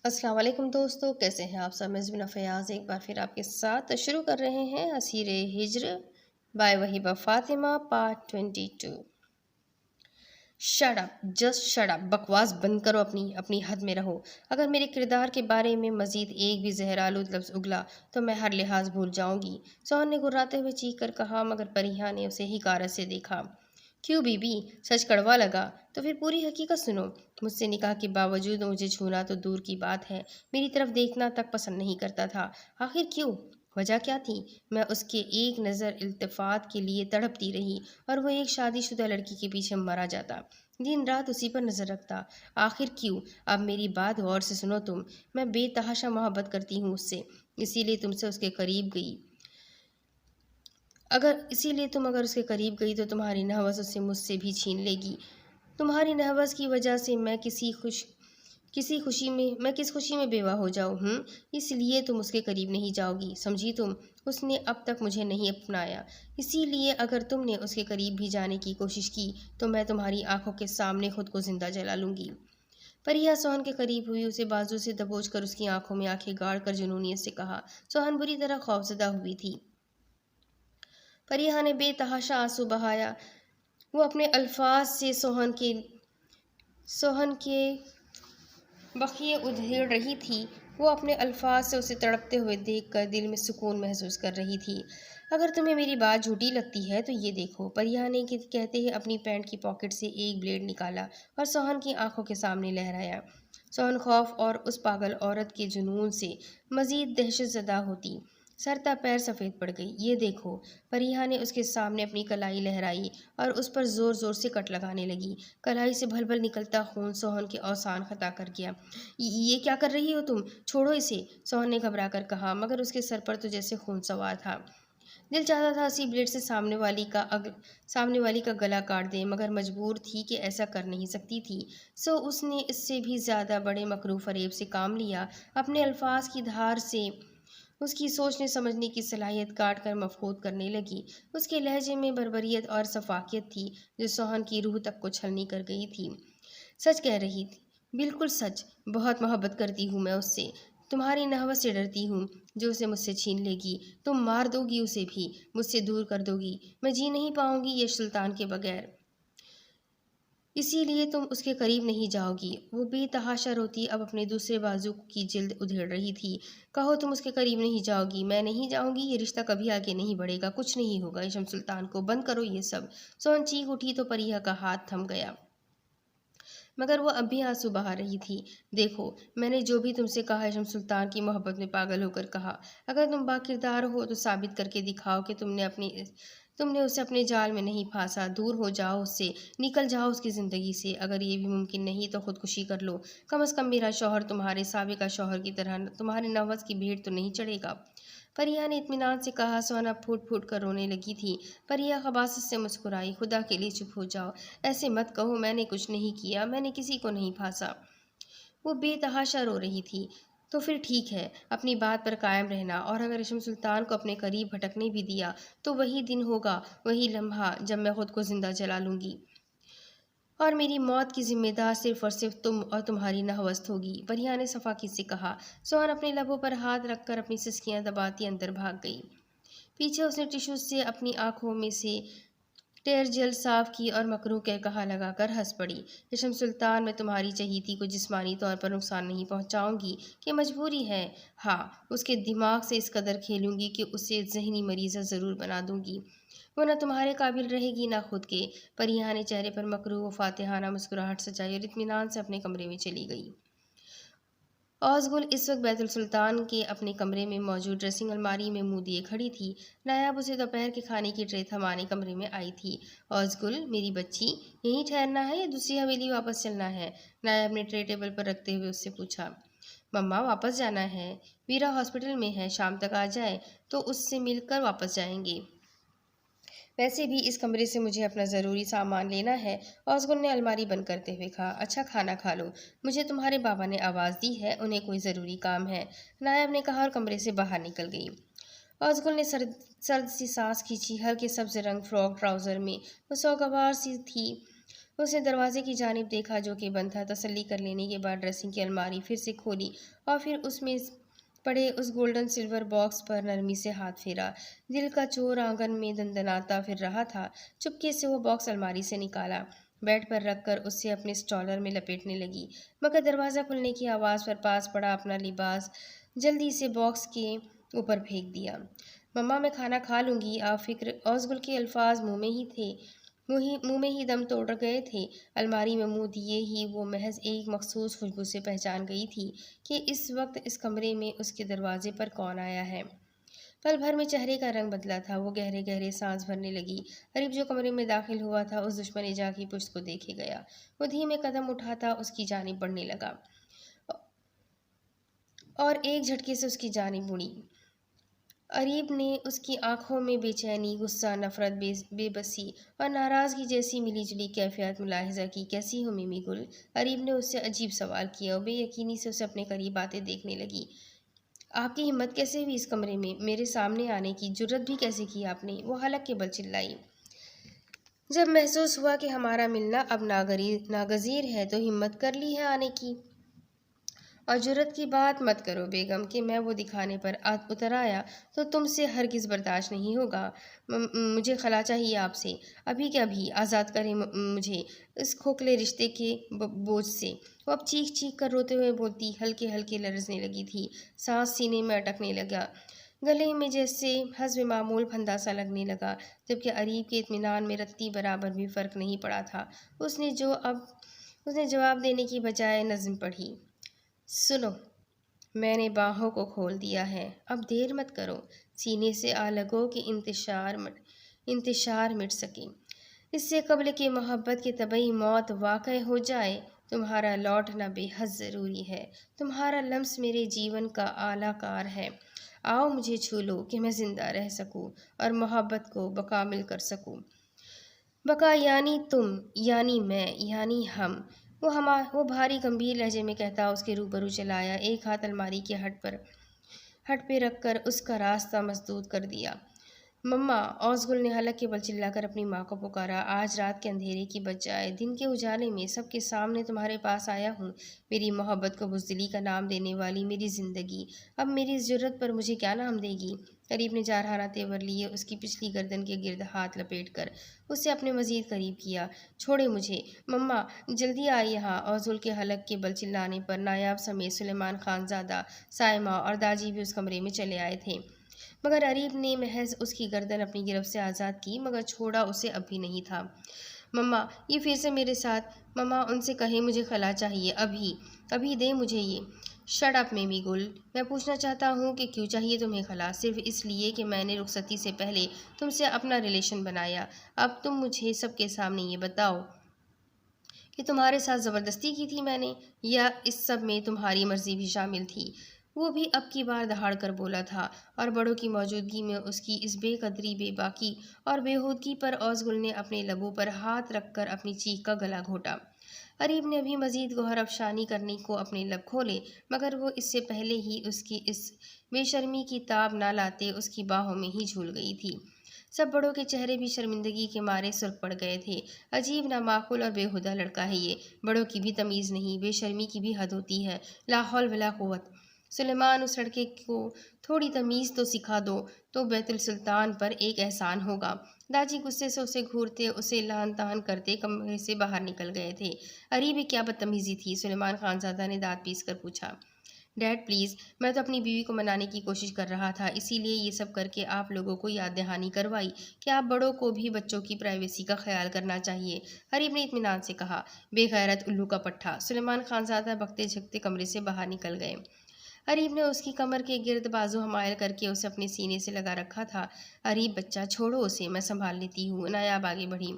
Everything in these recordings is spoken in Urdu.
السلام علیکم دوستو، کیسے ہیں آپ سب؟ میں فیاض ایک بار پھر آپ کے ساتھ شروع کر رہے ہیں اسیر ہجر by Wahiba Fatima part 22۔ Shut up, just shut up, بکواس بند کرو، اپنی حد میں رہو۔ اگر میرے کردار کے بارے میں مزید ایک بھی زہرآلود لفظ اگلا تو میں ہر لحاظ بھول جاؤں گی، سوہن نے گھراتے ہوئے چیخ کر کہا، مگر پریہ نے اسے حقارت سے دیکھا۔ کیوں بی بی، سچ کڑوا لگا؟ تو پھر پوری حقیقت سنو۔ مجھ سے نکاح کے باوجود مجھے چھونا تو دور کی بات ہے، میری طرف دیکھنا تک پسند نہیں کرتا تھا۔ آخر کیوں؟ وجہ کیا تھی؟ میں اس کے ایک نظر التفات کے لیے تڑپتی رہی اور وہ ایک شادی شدہ لڑکی کے پیچھے مرا جاتا، دن رات اسی پر نظر رکھتا۔ آخر کیوں؟ اب میری بات غور سے سنو تم۔ میں بے تحاشا محبت کرتی ہوں اس سے، اسی لیے تم سے اس کے قریب گئی۔ اگر اس کے قریب گئی تو تمہاری نہوس اسے مجھ سے بھی چھین لے گی۔ تمہاری نہوس کی وجہ سے میں کس خوشی میں بیوہ ہو جاؤں؟ اس لیے تم اس کے قریب نہیں جاؤ گی، سمجھی تم؟ اس نے اب تک مجھے نہیں اپنایا، اسی لیے اگر تم نے اس کے قریب بھی جانے کی کوشش کی تو میں تمہاری آنکھوں کے سامنے خود کو زندہ جلا لوں گی۔ پریہ سوہن کے قریب ہوئی، اسے بازو سے دبوچ کر اس کی آنکھوں میں آنکھیں گاڑ کر جنونیت سے کہا۔ سوہن بری طرح خوفزدہ ہوئی تھی۔ پریہ نے بے تحاشا آنسو بہایا، وہ اپنے الفاظ سے سوہن کے بخیے ادھیڑ رہی تھی، وہ اپنے الفاظ سے اسے تڑپتے ہوئے دیکھ کر دل میں سکون محسوس کر رہی تھی۔ اگر تمہیں میری بات جھوٹی لگتی ہے تو یہ دیکھو، پریہ نے کہتے ہی اپنی پینٹ کی پاکٹ سے ایک بلیڈ نکالا اور سوہن کی آنکھوں کے سامنے لہرایا۔ سوہن خوف اور اس پاگل عورت کے جنون سے مزید دہشت زدہ ہوتی، سر تا پیر سفید پڑ گئی۔ یہ دیکھو، پریہ نے اس کے سامنے اپنی کلائی لہرائی اور اس پر زور زور سے کٹ لگانے لگی۔ کلائی سے بھل بھل نکلتا خون سوہن کے اوسان خطا کر گیا۔ یہ کیا کر رہی ہو تم؟ چھوڑو اسے، سوہن نے گھبرا کر کہا، مگر اس کے سر پر تو جیسے خون سوار تھا۔ دل چاہتا تھا اسی بلیڈ سے سامنے والی کا گلا کاٹ دے، مگر مجبور تھی کہ ایسا کر نہیں سکتی تھی، سو اس نے اس سے بھی زیادہ بڑے مکروہ فریب سے کام لیا۔ اپنے الفاظ کی دھار سے اس کی سوچنے سمجھنے کی صلاحیت کاٹ کر مفقود کرنے لگی۔ اس کے لہجے میں بربریت اور سفاکیت تھی جو سوہن کی روح تک کو چھلنی کر گئی تھی۔ سچ کہہ رہی تھی، بالکل سچ، بہت محبت کرتی ہوں میں اس سے، تمہاری نہوس سے ڈرتی ہوں جو اسے مجھ سے چھین لے گی۔ تم مار دو گی اسے بھی، مجھ سے دور کر دو گی، میں جی نہیں پاؤں گی یہ سلطان کے بغیر، اسی لیے تم اس کے قریب نہیں جاؤ گی۔ وہ بے تحاشا روتی اب اپنے دوسرے بازو کی جلد ادھیڑ رہی تھی۔ کہو تم اس کے قریب نہیں جاؤ گی، میں نہیں جاؤں گی، یہ رشتہ کبھی آگے نہیں بڑھے گا، کچھ نہیں ہوگا۔ یشم سلطان کو بند کرو یہ سب۔ سوہن چیخ اٹھی تو پریہ کا ہاتھ تھم گیا، مگر وہ اب بھی آنسو بہا رہی تھی۔ دیکھو، میں نے جو بھی تم سے کہا یشم سلطان کی محبت میں پاگل ہو کر کہا۔ اگر تم با کردار ہو تو ثابت کر کے دکھاؤ کہ تم نے اسے اپنے جال میں نہیں پھانسا۔ دور ہو جاؤ اس سے، نکل جاؤ اس کی زندگی سے۔ اگر یہ بھی ممکن نہیں تو خودکشی کر لو، کم از کم میرا شوہر تمہارے سابقہ شوہر کی طرح تمہارے نوس کی بھیڑ تو نہیں چڑھے گا۔ پریہ نے اطمینان سے کہا۔ سوہن اب پھوٹ پھوٹ کر رونے لگی تھی۔ پریہ خباثت سے مسکرائی، خدا کے لیے چپ ہو جاؤ، ایسے مت کہو، میں نے کچھ نہیں کیا، میں نے کسی کو نہیں پھانسا۔ وہ بے تحاشا رو رہی تھی۔ تو پھر ٹھیک ہے، اپنی بات پر قائم رہنا، اور اگر یشم سلطان کو اپنے قریب بھٹکنے بھی دیا تو وہی دن ہوگا، وہی لمحہ جب میں خود کو زندہ جلا لوں گی، اور میری موت کی ذمہ دار صرف اور صرف تم اور تمہاری نہوست ہوگی، پریہ نے صفاقی سے کہا۔ سوہن اپنے لبوں پر ہاتھ رکھ کر اپنی سسکیاں دباتی اندر بھاگ گئی۔ پیچھے اس نے ٹشو سے اپنی آنکھوں میں سے ٹیر جل صاف کی اور مکروہ قہقہا لگا کر ہنس پڑی۔ یشم سلطان، میں تمہاری چہیتی کو جسمانی طور پر نقصان نہیں پہنچاؤں گی کہ مجبوری ہے، ہاں، اس کے دماغ سے اس قدر کھیلوں گی کہ اسے ذہنی مریضہ ضرور بنا دوں گی، وہ نہ تمہارے قابل رہے گی نہ خود کے۔ پریہ نے چہرے پر مکروہ و فاتحانہ مسکراہٹ سجائی اور اطمینان سے اپنے کمرے میں چلی گئی۔ اوزگل اس وقت بیت السلطان کے اپنے کمرے میں موجود ڈریسنگ الماری میں منہ دیے کھڑی تھی۔ نایاب اسے دوپہر کے کھانے کی ٹرے تھمانے کمرے میں آئی تھی۔ اوزگل، میری بچی، یہیں ٹھہرنا ہے یا دوسری حویلی واپس چلنا ہے؟ نایاب نے ٹرے ٹیبل پر رکھتے ہوئے اس سے پوچھا۔ مما، واپس جانا ہے، ویرا ہاسپٹل میں ہے، شام تک آ جائے تو اس سے مل کر واپس جائیں گے۔ ویسے بھی اس کمرے سے مجھے اپنا ضروری سامان لینا ہے، اوزگل نے الماری بند کرتے ہوئے کہا۔ اچھا، کھانا کھا لو، مجھے تمہارے بابا نے آواز دی ہے، انہیں کوئی ضروری کام ہے، نایاب نے کہا اور کمرے سے باہر نکل گئی۔ اوزگل نے سرد سی سانس کھینچی۔ ہلکے سبز رنگ فراک ٹراؤزر میں وہ سوگوار سی تھی، اس نے دروازے کی جانب دیکھا جو کہ بند تھا۔ تسلی کر لینے کے بعد ڈریسنگ کی الماری پھر سے کھولی اور پھر اس میں پڑے اس گولڈن سلور باکس پر نرمی سے ہاتھ پھیرا۔ دل کا چور آنگن میں دندناتا پھر رہا تھا۔ چپکے سے وہ باکس الماری سے نکالا، بیڈ پر رکھ کر اسے اپنے اسٹالر میں لپیٹنے لگی، مگر دروازہ کھلنے کی آواز پر پاس پڑا اپنا لباس جلدی سے باکس کے اوپر پھینک دیا۔ مما میں کھانا کھا لوں گی، آپ فکر۔ اوزگل کے الفاظ منہ میں ہی دم توڑ گئے تھے۔ الماری میں منہ دیے ہی وہ محض ایک مخصوص خوشبو سے پہچان گئی تھی کہ اس وقت اس کمرے میں اس کے دروازے پر کون آیا ہے۔ پل بھر میں چہرے کا رنگ بدلا تھا۔ وہ گہرے گہرے سانس بھرنے لگی۔ قریب جو کمرے میں داخل ہوا تھا اس دشمن اجا کی پشت کو دیکھے گیا۔ وہ دھیمے قدم اٹھاتا اس کی جانب بڑھنے لگا اور ایک جھٹکے سے اس کی جانب مڑی۔ قریب نے اس کی آنکھوں میں بے چینی، غصہ، نفرت، بے بسی اور ناراضگی جیسی ملی جلی کیفیت ملاحظہ کی۔ کیسی ہو میمی گل؟ قریب نے اس سے عجیب سوال کیا اور بے یقینی سے اسے اپنے قریب آتے دیکھنے لگی۔ آپ کی ہمت کیسے ہوئی اس کمرے میں میرے سامنے آنے کی؟ جرأت بھی کیسے کی آپ نے؟ وہ حلق کے بل چلائی۔ جب محسوس ہوا کہ ہمارا ملنا اب ناگزیر ہے تو ہمت کر لی ہے آنے کی۔ اور جرأت کی بات مت کرو بیگم کہ میں وہ دکھانے پر اتر آیا تو تم سے ہرگز برداشت نہیں ہوگا۔ مجھے خلا چاہیے آپ سے، ابھی کے ابھی آزاد کریں مجھے اس کھوکھلے رشتے کے بوجھ سے۔ وہ اب چیخ چیخ کر روتے ہوئے بولتی، ہلکے ہلکے لرزنے لگی تھی، سانس سینے میں اٹکنے لگا، گلے میں جیسے حسب معمول پھندا سا لگنے لگا، جبکہ قریب کے اطمینان میں رتی برابر بھی فرق نہیں پڑا تھا۔ اس نے جواب دینے کی بجائے نظم پڑھی، سنو، میں نے باہوں کو کھول دیا ہے، اب دیر مت کرو، سینے سے آ لگو کہ انتشار مٹ سکے، اس سے قبل کہ محبت کی طبعی موت واقع ہو جائے۔ تمہارا لوٹنا بے حد ضروری ہے، تمہارا لمس میرے جیون کا اعلیٰ کار ہے۔ آؤ مجھے چھو لو کہ میں زندہ رہ سکوں اور محبت کو بکامل کر سکوں۔ بقا یعنی تم، یعنی میں، یعنی ہم۔ وہ بھاری گمبھیر لہجے میں کہتا اس کے روبرو چلا آیا، ایک ہاتھ الماری کے ہٹ پہ رکھ کر اس کا راستہ مسدود کر دیا۔ مما، اوزگل نے حلق کے بل چلا کر اپنی ماں کو پکارا، آج رات کے اندھیرے کی بجائے دن کے اجالے میں سب کے سامنے تمہارے پاس آیا ہوں، میری محبت کو بزدلی کا نام دینے والی میری زندگی اب میری اس جرأت پر مجھے کیا نام دے گی؟ قریب نے جارحانہ تیور لیے اس کی پچھلی گردن کے گرد ہاتھ لپیٹ کر اسے اپنے مزید قریب کیا۔ چھوڑے مجھے مما، جلدی آئے یہاں۔ اوزگل کے حلق کے بل چلانے پر نایاب سمیت سلیمان خان زادہ، سائمہ اور داجی بھی اس کمرے میں چلے آئے تھے، مگر قریب نے محض اس کی گردن اپنی گرفت سے آزاد کی، مگر چھوڑا اسے اب بھی نہیں تھا۔ مما، یہ پھر سے میرے ساتھ۔ مما، ان سے کہیں مجھے خلا چاہیے، ابھی دے مجھے یہ۔ شٹ اپ میمی گل، میں پوچھنا چاہتا ہوں کہ کیوں چاہیے تمہیں خلا؟ صرف اس لیے کہ میں نے رخصتی سے پہلے تم سے اپنا ریلیشن بنایا۔ اب تم مجھے سب کے سامنے یہ بتاؤ کہ تمہارے ساتھ زبردستی کی تھی میں نے، یا اس سب میں تمہاری مرضی بھی شامل تھی؟ وہ بھی اب کی بار دہاڑ کر بولا تھا، اور بڑوں کی موجودگی میں اس کی اس بے قدری، بے باکی اور بےہودگی پر اوزگل نے اپنے لبوں پر ہاتھ رکھ کر اپنی چیخ کا گلا گھونٹا۔ قریب نے ابھی مزید گوہر افشانی کرنے کو اپنے لب کھولے، مگر وہ اس سے پہلے ہی اس کی اس بے شرمی کی تاب نہ لاتے اس کی باہوں میں ہی جھول گئی تھی۔ سب بڑوں کے چہرے بھی شرمندگی کے مارے سرخ پڑ گئے تھے۔ عجیب نامعقول اور بےہودہ لڑکا ہے یہ، بڑوں کی بھی تمیز نہیں، بے شرمی کی بھی حد ہوتی ہے، لا حول ولا قوت۔ سلیمان، اس لڑکے کو تھوڑی تمیز تو سکھا دو تو بیت السلطان پر ایک احسان ہوگا۔ داجی غصے سے اسے گھورتے، اسے لعن طعن کرتے کمرے سے باہر نکل گئے تھے۔ ارے کیا بدتمیزی تھی؟ سلیمان خان زادہ نے دانت پیس کر پوچھا۔ ڈیڈ پلیز، میں تو اپنی بیوی کو منانے کی کوشش کر رہا تھا، اسی لیے یہ سب کر کے آپ لوگوں کو یاد دہانی کروائی کہ آپ بڑوں کو بھی بچوں کی پرائیویسی کا خیال کرنا چاہیے، قریب نے اطمینان سے کہا۔ بے غیرت الو کا پٹھا! سلیمان خان زادہ بکتے جھکتے کمرے سے باہر نکل گئے۔ قریب نے اس کی کمر کے گرد بازو حمائل کر کے اسے اپنے سینے سے لگا رکھا تھا۔ قریب بچہ، چھوڑو اسے، میں سنبھال لیتی ہوں۔ نایاب آگے بڑھی،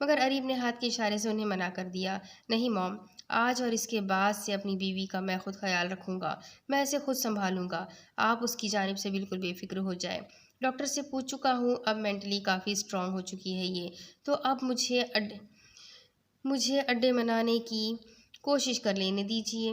مگر قریب نے ہاتھ کے اشارے سے انہیں منع کر دیا۔ نہیں موم، آج اور اس کے بعد سے اپنی بیوی کا میں خود خیال رکھوں گا، میں اسے خود سنبھالوں گا، آپ اس کی جانب سے بالکل بے فکر ہو جائیں۔ ڈاکٹر سے پوچھ چکا ہوں، اب مینٹلی کافی اسٹرانگ ہو چکی ہے یہ، تو اب مجھے اڈے منانے کی کوشش کر لینے دیجیے۔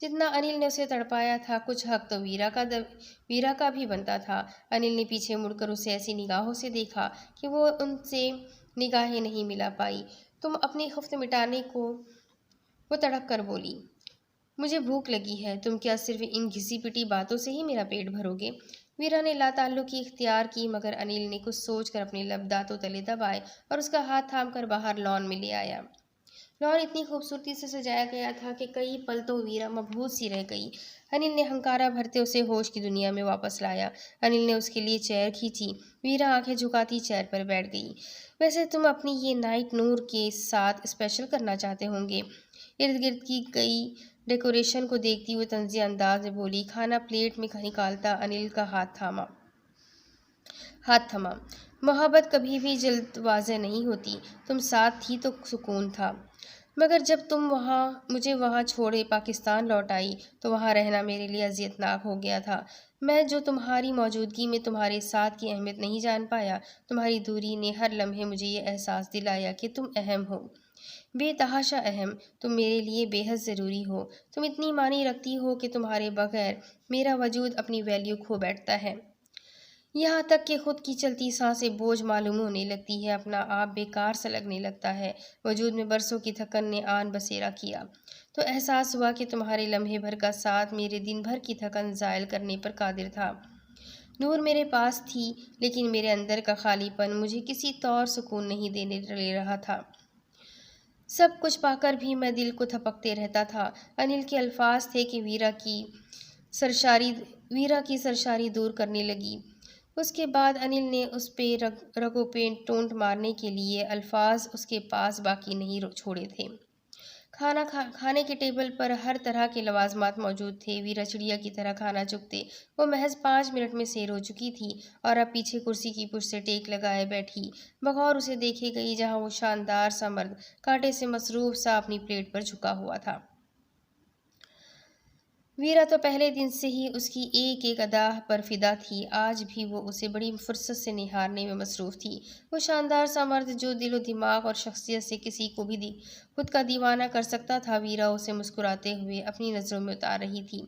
جتنا انل نے اسے تڑپایا تھا کچھ حق تو ویرا کا بھی بنتا تھا۔ انل نے پیچھے مڑ کر اسے ایسی نگاہوں سے دیکھا کہ وہ ان سے نگاہیں نہیں ملا پائی۔ تم اپنی خفت مٹانے کو، وہ تڑپ کر بولی، مجھے بھوک لگی ہے، تم کیا صرف ان گھسی پٹی باتوں سے ہی میرا پیٹ بھرو گے؟ ویرا نے لا تعلقی اختیار کی مگر انل نے کچھ سوچ کر اپنے لب دانتوں تلے دبائے اور اس کا ہاتھ تھام کر باہر لان میں لے آیا۔ لان اتنی خوبصورتی سے سجایا گیا تھا کہ کئی پل تو ویرا مبہوت سی رہ گئی۔ انل نے ہنکارا بھرتے اسے ہوش کی دنیا میں واپس لایا۔ انل نے اس کے لیے چیئر کھینچی۔ ویرا آنکھیں جھکاتی چیئر پر بیٹھ گئی۔ ویسے تم اپنی یہ نائٹ نور کے ساتھ اسپیشل کرنا چاہتے ہوں گے؟ ارد گرد کی گئی ڈیکوریشن کو دیکھتی ہوئے طنزیہ انداز میں بولی۔ کھانا پلیٹ میں نکالتا انل کا ہاتھ تھما۔ محبت کبھی بھی جلد واضح نہیں ہوتی، تم ساتھ تھی تو سکون تھا، مگر جب تم مجھے وہاں چھوڑے پاکستان لوٹ آئی تو وہاں رہنا میرے لیے اذیت ناک ہو گیا تھا۔ میں جو تمہاری موجودگی میں تمہارے ساتھ کی اہمیت نہیں جان پایا، تمہاری دوری نے ہر لمحے مجھے یہ احساس دلایا کہ تم اہم ہو، بے تحاشا اہم، تم میرے لیے بے حد ضروری ہو، تم اتنی معنی رکھتی ہو کہ تمہارے بغیر میرا وجود اپنی ویلیو کھو بیٹھتا ہے، یہاں تک کہ خود کی چلتی سانسیں بوجھ معلوم ہونے لگتی ہے، اپنا آپ بیکار سا لگنے لگتا ہے۔ وجود میں برسوں کی تھکن نے آن بسیرا کیا تو احساس ہوا کہ تمہارے لمحے بھر کا ساتھ میرے دن بھر کی تھکن زائل کرنے پر قادر تھا۔ نور میرے پاس تھی لیکن میرے اندر کا خالی پن مجھے کسی طور سکون نہیں دینے لے رہا تھا۔ سب کچھ پا کر بھی میں دل کو تھپکتے رہتا تھا۔ انل کے الفاظ تھے کہ ویرا کی سرشاری دور کرنے لگی۔ اس کے بعد انل نے اس پہ رگوں پہ ٹونٹ مارنے کے لیے الفاظ اس کے پاس باقی نہیں چھوڑے تھے۔ کھانے کے ٹیبل پر ہر طرح کے لوازمات موجود تھے۔ ویرا چڑیا کی طرح کھانا چکتے وہ محض 5 منٹ میں سیر ہو چکی تھی اور اب پیچھے کرسی کی پشت سے ٹیک لگائے بیٹھی بغور اسے دیکھے گئی جہاں وہ شاندار سا مرد کانٹے سے مصروف سا اپنی پلیٹ پر جھکا ہوا تھا۔ ویرا تو پہلے دن سے ہی اس کی ایک ایک ادا پر فدا تھی، آج بھی وہ اسے بڑی فرصت سے نہارنے میں مصروف تھی۔ وہ شاندار سا مرد جو دل و دماغ اور شخصیت سے کسی کو بھی خود کا دیوانہ کر سکتا تھا، ویرا اسے مسکراتے ہوئے اپنی نظروں میں اتار رہی تھی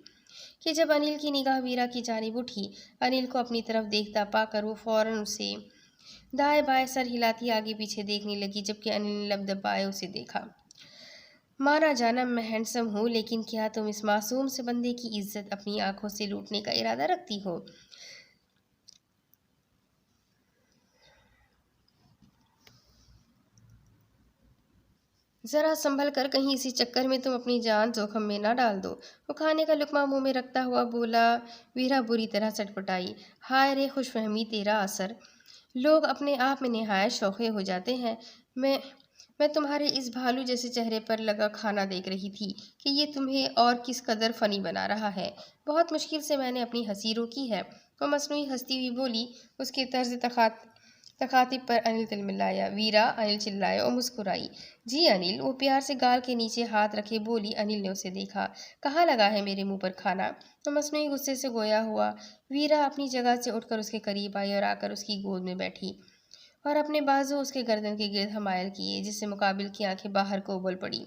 کہ جب انل کی نگاہ ویرا کی جانب اٹھی، انل کو اپنی طرف دیکھتا پا کر وہ فوراً اسے دائیں بائیں سر ہلاتی آگے پیچھے دیکھنے لگی، جبکہ انل نے لب دبائے اسے دیکھا۔ مانا جانا میں ہینڈسم ہوں، لیکن کیا تم اس معصوم سے بندے کی عزت اپنی آنکھوں سے لوٹنے کا ارادہ رکھتی ہو؟ ذرا سنبھل کر، کہیں اسی چکر میں تم اپنی جان زخم میں نہ ڈال دو۔ وہ کھانے کا لقمہ منہ میں رکھتا ہوا بولا۔ ویرا بری طرح سٹپٹائی۔ ہائے رے خوش فہمی تیرا اثر، لوگ اپنے آپ میں نہایت شوخے ہو جاتے ہیں۔ میں تمہارے اس بھالو جیسے چہرے پر لگا کھانا دیکھ رہی تھی کہ یہ تمہیں اور کس قدر فنی بنا رہا ہے۔ بہت مشکل سے میں نے اپنی ہنسی روکی ہے، وہ مصنوعی ہنستی ہوئی بولی۔ اس کے طرز تخاطب پر انل تلملایا۔ ویرا، انل چلائے اور مسکرائی۔ جی انل، وہ پیار سے گال کے نیچے ہاتھ رکھے بولی۔ انل نے اسے دیکھا۔ کہاں لگا ہے میرے منہ پر کھانا؟ وہ مصنوعی غصے سے گویا ہوا۔ ویرا اپنی جگہ سے اٹھ کر اس کے قریب آئی اور آ کر اس کی گود میں بیٹھی اور اپنے بازو اس کے گردن کے گرد حمائل کیے، جس سے مقابل کی آنکھیں باہر کو ابل پڑی۔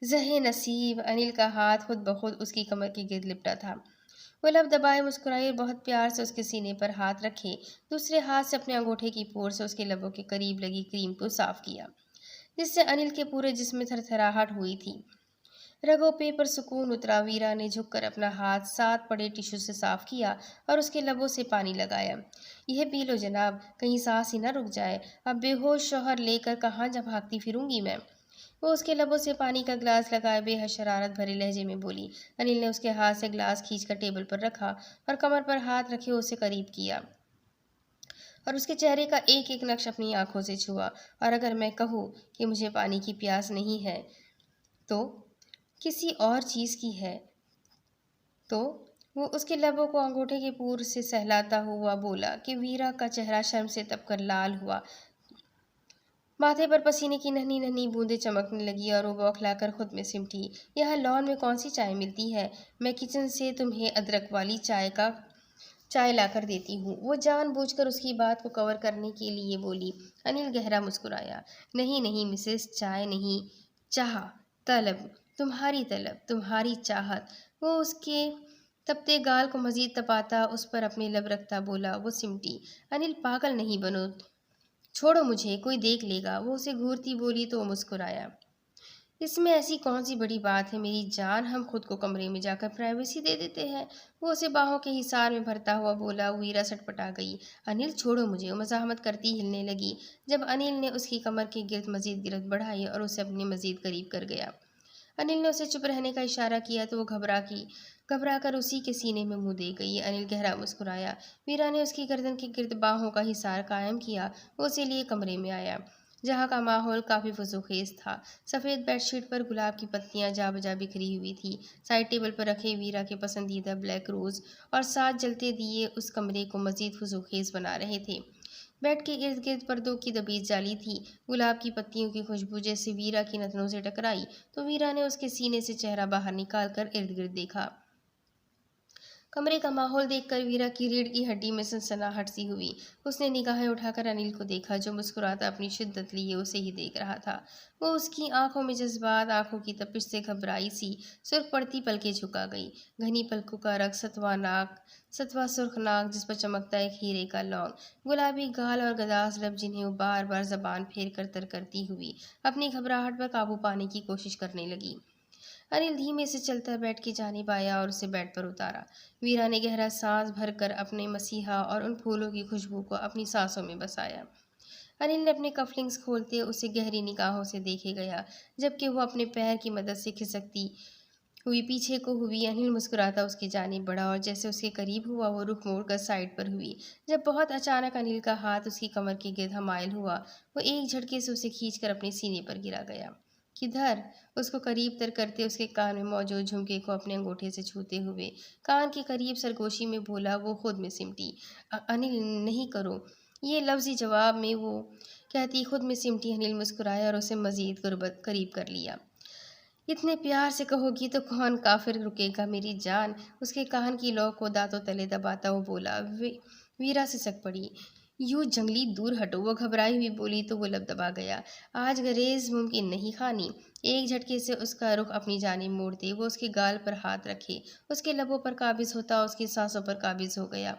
زہ نصیب، انل کا ہاتھ خود بخود اس کی کمر کے گرد لپٹا تھا۔ وہ لب دبائے مسکرائی اور بہت پیار سے اس کے سینے پر ہاتھ رکھے دوسرے ہاتھ سے اپنے انگوٹھے کی پور سے اس کے لبوں کے قریب لگی کریم کو صاف کیا، جس سے انل کے پورے جسم میں تھرتھراہٹ ہوئی تھی۔ رگوں پہ پر سکون اترا۔ ویرا نے جھک کر اپنا ہاتھ ساتھ پڑے ٹشو سے صاف کیا اور اس کے لبوں سے پانی لگایا۔ یہ پی لو جناب، کہیں سانس ہی نہ رک جائے، اب بے ہوش شوہر لے کر کہاں جب بھاگتی پھروں گی میں؟ وہ اس کے لبوں سے پانی کا گلاس لگائے بے حد شرارت بھرے لہجے میں بولی۔ انل نے اس کے ہاتھ سے گلاس کھینچ کر ٹیبل پر رکھا اور کمر پر ہاتھ رکھے اسے قریب کیا اور اس کے چہرے کا ایک ایک نقش اپنی آنکھوں سے چھوا۔ اور اگر میں کہوں کہ مجھے پانی کی پیاس نہیں ہے تو کسی اور چیز کی ہے تو؟ وہ اس کے لبوں کو انگوٹھے کے پور سے سہلاتا ہوا بولا کہ ویرا کا چہرہ شرم سے تپ کر لال ہوا، ماتھے پر پسینے کی ننھی ننھی بوندیں چمکنے لگی اور وہ بوکھلا کر خود میں سمٹی۔ یہاں لان میں کون سی چائے ملتی ہے؟ میں کچن سے تمہیں ادرک والی چائے لا کر دیتی ہوں، وہ جان بوجھ کر اس کی بات کو کور کرنے کے لیے بولی۔ انل گہرا مسکرایا۔ نہیں نہیں مسز، چائے نہیں، چاہ، طلب، تمہاری چاہت، وہ اس کے تپتے گال کو مزید تپاتا اس پر اپنے لب رکھتا بولا، وہ سمٹی۔ انل پاگل نہیں بنو، چھوڑو مجھے، کوئی دیکھ لے گا۔ وہ اسے گھورتی بولی تو وہ مسکرایا۔ اس میں ایسی کون سی بڑی بات ہے میری جان، ہم خود کو کمرے میں جا کر پرائیویسی دے دیتے ہیں۔ وہ اسے باہوں کے حصار میں بھرتا ہوا بولا۔ ویرا سٹپٹا گئی۔ انل چھوڑو مجھے، وہ مزاحمت کرتی ہلنے لگی جب انل نے اس کی کمر کے گرد مزید گرفت بڑھائی اور اسے اپنے مزید قریب کر گیا۔ انل نے اسے چپ رہنے کا اشارہ کیا تو وہ گھبرا کر اسی کے سینے میں منہ دے گئی۔ انل گہرا مسکرایا۔ ویرا نے اس کی گردن کے گرد باہوں کا حصار قائم کیا۔ وہ اسے لیے کمرے میں آیا جہاں کا ماحول کافی فضوخیز تھا۔ سفید بیڈ شیٹ پر گلاب کی پتیاں جا بجا بکھری ہوئی تھی۔ سائڈ ٹیبل پر رکھے ویرا کے پسندیدہ بلیک روز اور 7 جلتے دیے اس کمرے کو مزید فضوخیز بنا رہے تھے۔ بیڈ کے ارد گرد پردوں کی دبیج جالی تھی۔ گلاب کی پتیوں کی خوشبو جیسے ویرا کی نتنوں سے ٹکرائی تو ویرا نے اس کے سینے سے چہرہ باہر نکال کر ارد گرد دیکھا۔ کمرے کا ماحول دیکھ کر ویرا کی ریڑھ کی ہڈی میں سنسناہٹ سی ہوئی۔ اس نے نگاہیں اٹھا کر انل کو دیکھا جو مسکراتا اپنی شدت لیے اسے ہی دیکھ رہا تھا۔ وہ اس کی آنکھوں میں جذبات، آنکھوں کی تپش سے گھبرائی سی سرخ پڑتی پلکیں جھکا گئی۔ گھنی پلکوں کا رنگ ستوا سرخ ناک جس پر چمکتا ایک ہیرے کا لونگ، گلابی گال اور گداز لب جنہیں وہ بار بار زبان پھیر کر تر کرتی ہوئی اپنی گھبراہٹ پر قابو پانے کی کوشش کرنے لگی۔ انل دھیمے سے چلتا بیڈ کی جانب آیا اور اسے بیڈ پر اتارا۔ ویرا نے گہرا سانس بھر کر اپنے مسیحا اور ان پھولوں کی خوشبو کو اپنی سانسوں میں بسایا۔ انل نے اپنے کفلنگز کھولتے اسے گہری نگاہوں سے دیکھے گیا جبکہ وہ اپنے پیر کی مدد سے کھسکتی ہوئی پیچھے کو ہوئی۔ انل مسکراتا اس کی جانب بڑھا اور جیسے اس کے قریب ہوا وہ رخ موڑ کر سائڈ پر ہوئی جب بہت اچانک انل کا ہاتھ اس کی کمر کے گرد حمائل ہوا۔ وہ ایک جھٹکے سے اسے کھینچ کر اپنے سینے پر گرا گیا۔ کدھر؟ اس کو قریب تر کرتے اس کے کان میں موجود جھمکے کو اپنے انگوٹھے سے چھوتے ہوئے کان کے قریب سرگوشی میں بولا۔ وہ خود میں سمٹی۔ انل نہیں کرو، یہ لفظی جواب میں وہ کہتی خود میں سمٹی۔ انل مسکرایا اور اسے مزید قریب کر لیا۔ اتنے پیار سے کہو گی تو کون کافر رکے گا میری جان؟ اس کے کان کی لو کو دانتوں تلے دباتا وہ بولا۔ ویرا سسک پڑی۔ یوں جنگلی دور ہٹو، وہ گھبرائی ہوئی بولی تو وہ لب دبا گیا۔ آج گریز ممکن نہیں خانی۔ ایک جھٹکے سے اس کا رخ اپنی جانب موڑتے وہ اس کے گال پر ہاتھ رکھے اس کے لبوں پر قابض ہوتا اس کی سانسوں پر قابض ہو گیا۔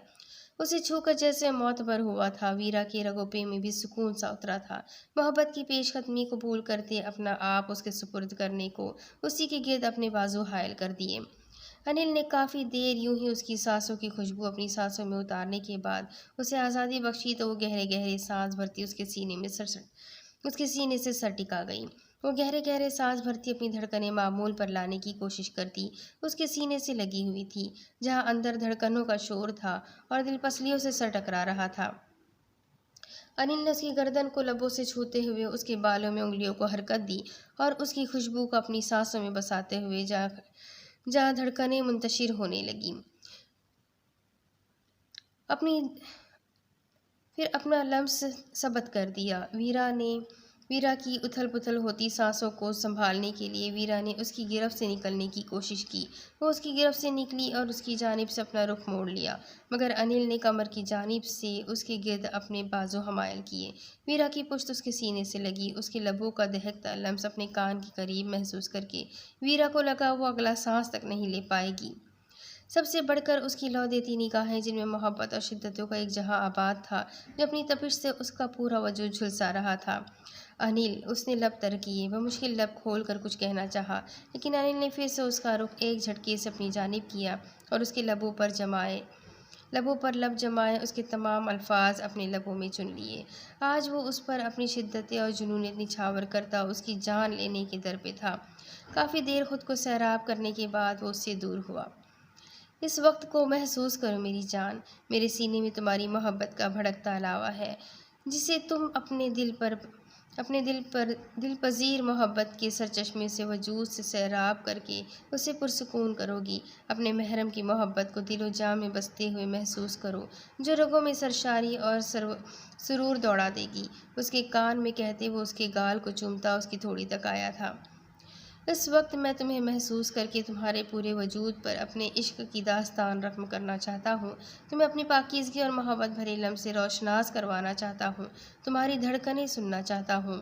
اسے چھو کر جیسے معتبر ہوا تھا۔ ویرا کے رگوں پہ میں بھی سکون سا اترا تھا۔ محبت کی پیش قدمی قبول کرتے اپنا آپ اس کے سپرد کرنے کو اسی کے گرد اپنے بازو حائل کر دیے۔ انل نے کافی دیر یوں ہی اس کی سانسوں کی خوشبو اپنی سانسوں میں اتارنے کے بعد اسے آزادی بخشی تو وہ گہرے گہرے سانس بھرتی اس کے سینے سے سر ٹکا گئی۔ وہ گہرے گہرے سانس بھرتی اپنی دھڑکنیں معمول پر لانے کی کوشش کرتی اس کے سینے سے لگی ہوئی تھی جہاں اندر دھڑکنوں کا شور تھا اور دل پسلیوں سے سر ٹکرا رہا تھا۔ انل نے اس کی گردن کو لبوں سے چھوتے ہوئے اس کے بالوں میں انگلیوں کو حرکت دی اور اس کی خوشبو کو اپنی سانسوں میں بساتے ہوئے جہاں دھڑکنیں منتشر ہونے لگیں پھر اپنا لمس ثبت کر دیا۔ ویرا کی اتھل پتھل ہوتی سانسوں کو سنبھالنے کے لیے ویرا نے اس کی گرفت سے نکلنے کی کوشش کی۔ وہ اس کی گرفت سے نکلی اور اس کی جانب سے اپنا رخ موڑ لیا مگر انل نے کمر کی جانب سے اس کے گرد اپنے بازو حمائل کیے۔ ویرا کی پشت اس کے سینے سے لگی۔ اس کے لبوں کا دہکتا لمس اپنے کان کے قریب محسوس کر کے ویرا کو لگا وہ اگلا سانس تک نہیں لے پائے گی۔ سب سے بڑھ کر اس کی لو دیتی نگاہیں جن میں محبت اور شدتوں کا ایک جہاں آباد تھا جو اپنی تپش سے اس کا پورا وجود جھلسا رہا تھا۔ انل، اس نے لب تر کیے۔ وہ مشکل لب کھول کر کچھ کہنا چاہا لیکن انل نے پھر سے اس کا رخ ایک جھٹکے سے اپنی جانب کیا اور اس کے لبوں پر لب جمائے اس کے تمام الفاظ اپنے لبوں میں چن لیے۔ آج وہ اس پر اپنی شدت اور جنونیت نچھاور کرتا اس کی جان لینے کے در پہ تھا۔ کافی دیر خود کو سیراب کرنے کے بعد وہ اس سے دور ہوا۔ اس وقت کو محسوس کرو میری جان، میرے سینے میں تمہاری محبت کا بھڑکتا لاوا ہے جسے تم اپنے دل پذیر محبت کے سرچشمے سے وجود سے سیراب کر کے اسے پرسکون کرو گی۔ اپنے محرم کی محبت کو دل و جاں میں بستے ہوئے محسوس کرو جو رگوں میں سرشاری اور سرور دوڑا دے گی۔ اس کے کان میں کہتے وہ اس کے گال کو چومتا اس کی تھوڑی تک آیا تھا۔ اس وقت میں تمہیں محسوس کر کے تمہارے پورے وجود پر اپنے عشق کی داستان رقم کرنا چاہتا ہوں۔ تمہیں اپنی پاکیزگی اور محبت بھرے لمحے سے روشناس کروانا چاہتا ہوں۔ تمہاری دھڑکنیں سننا چاہتا ہوں۔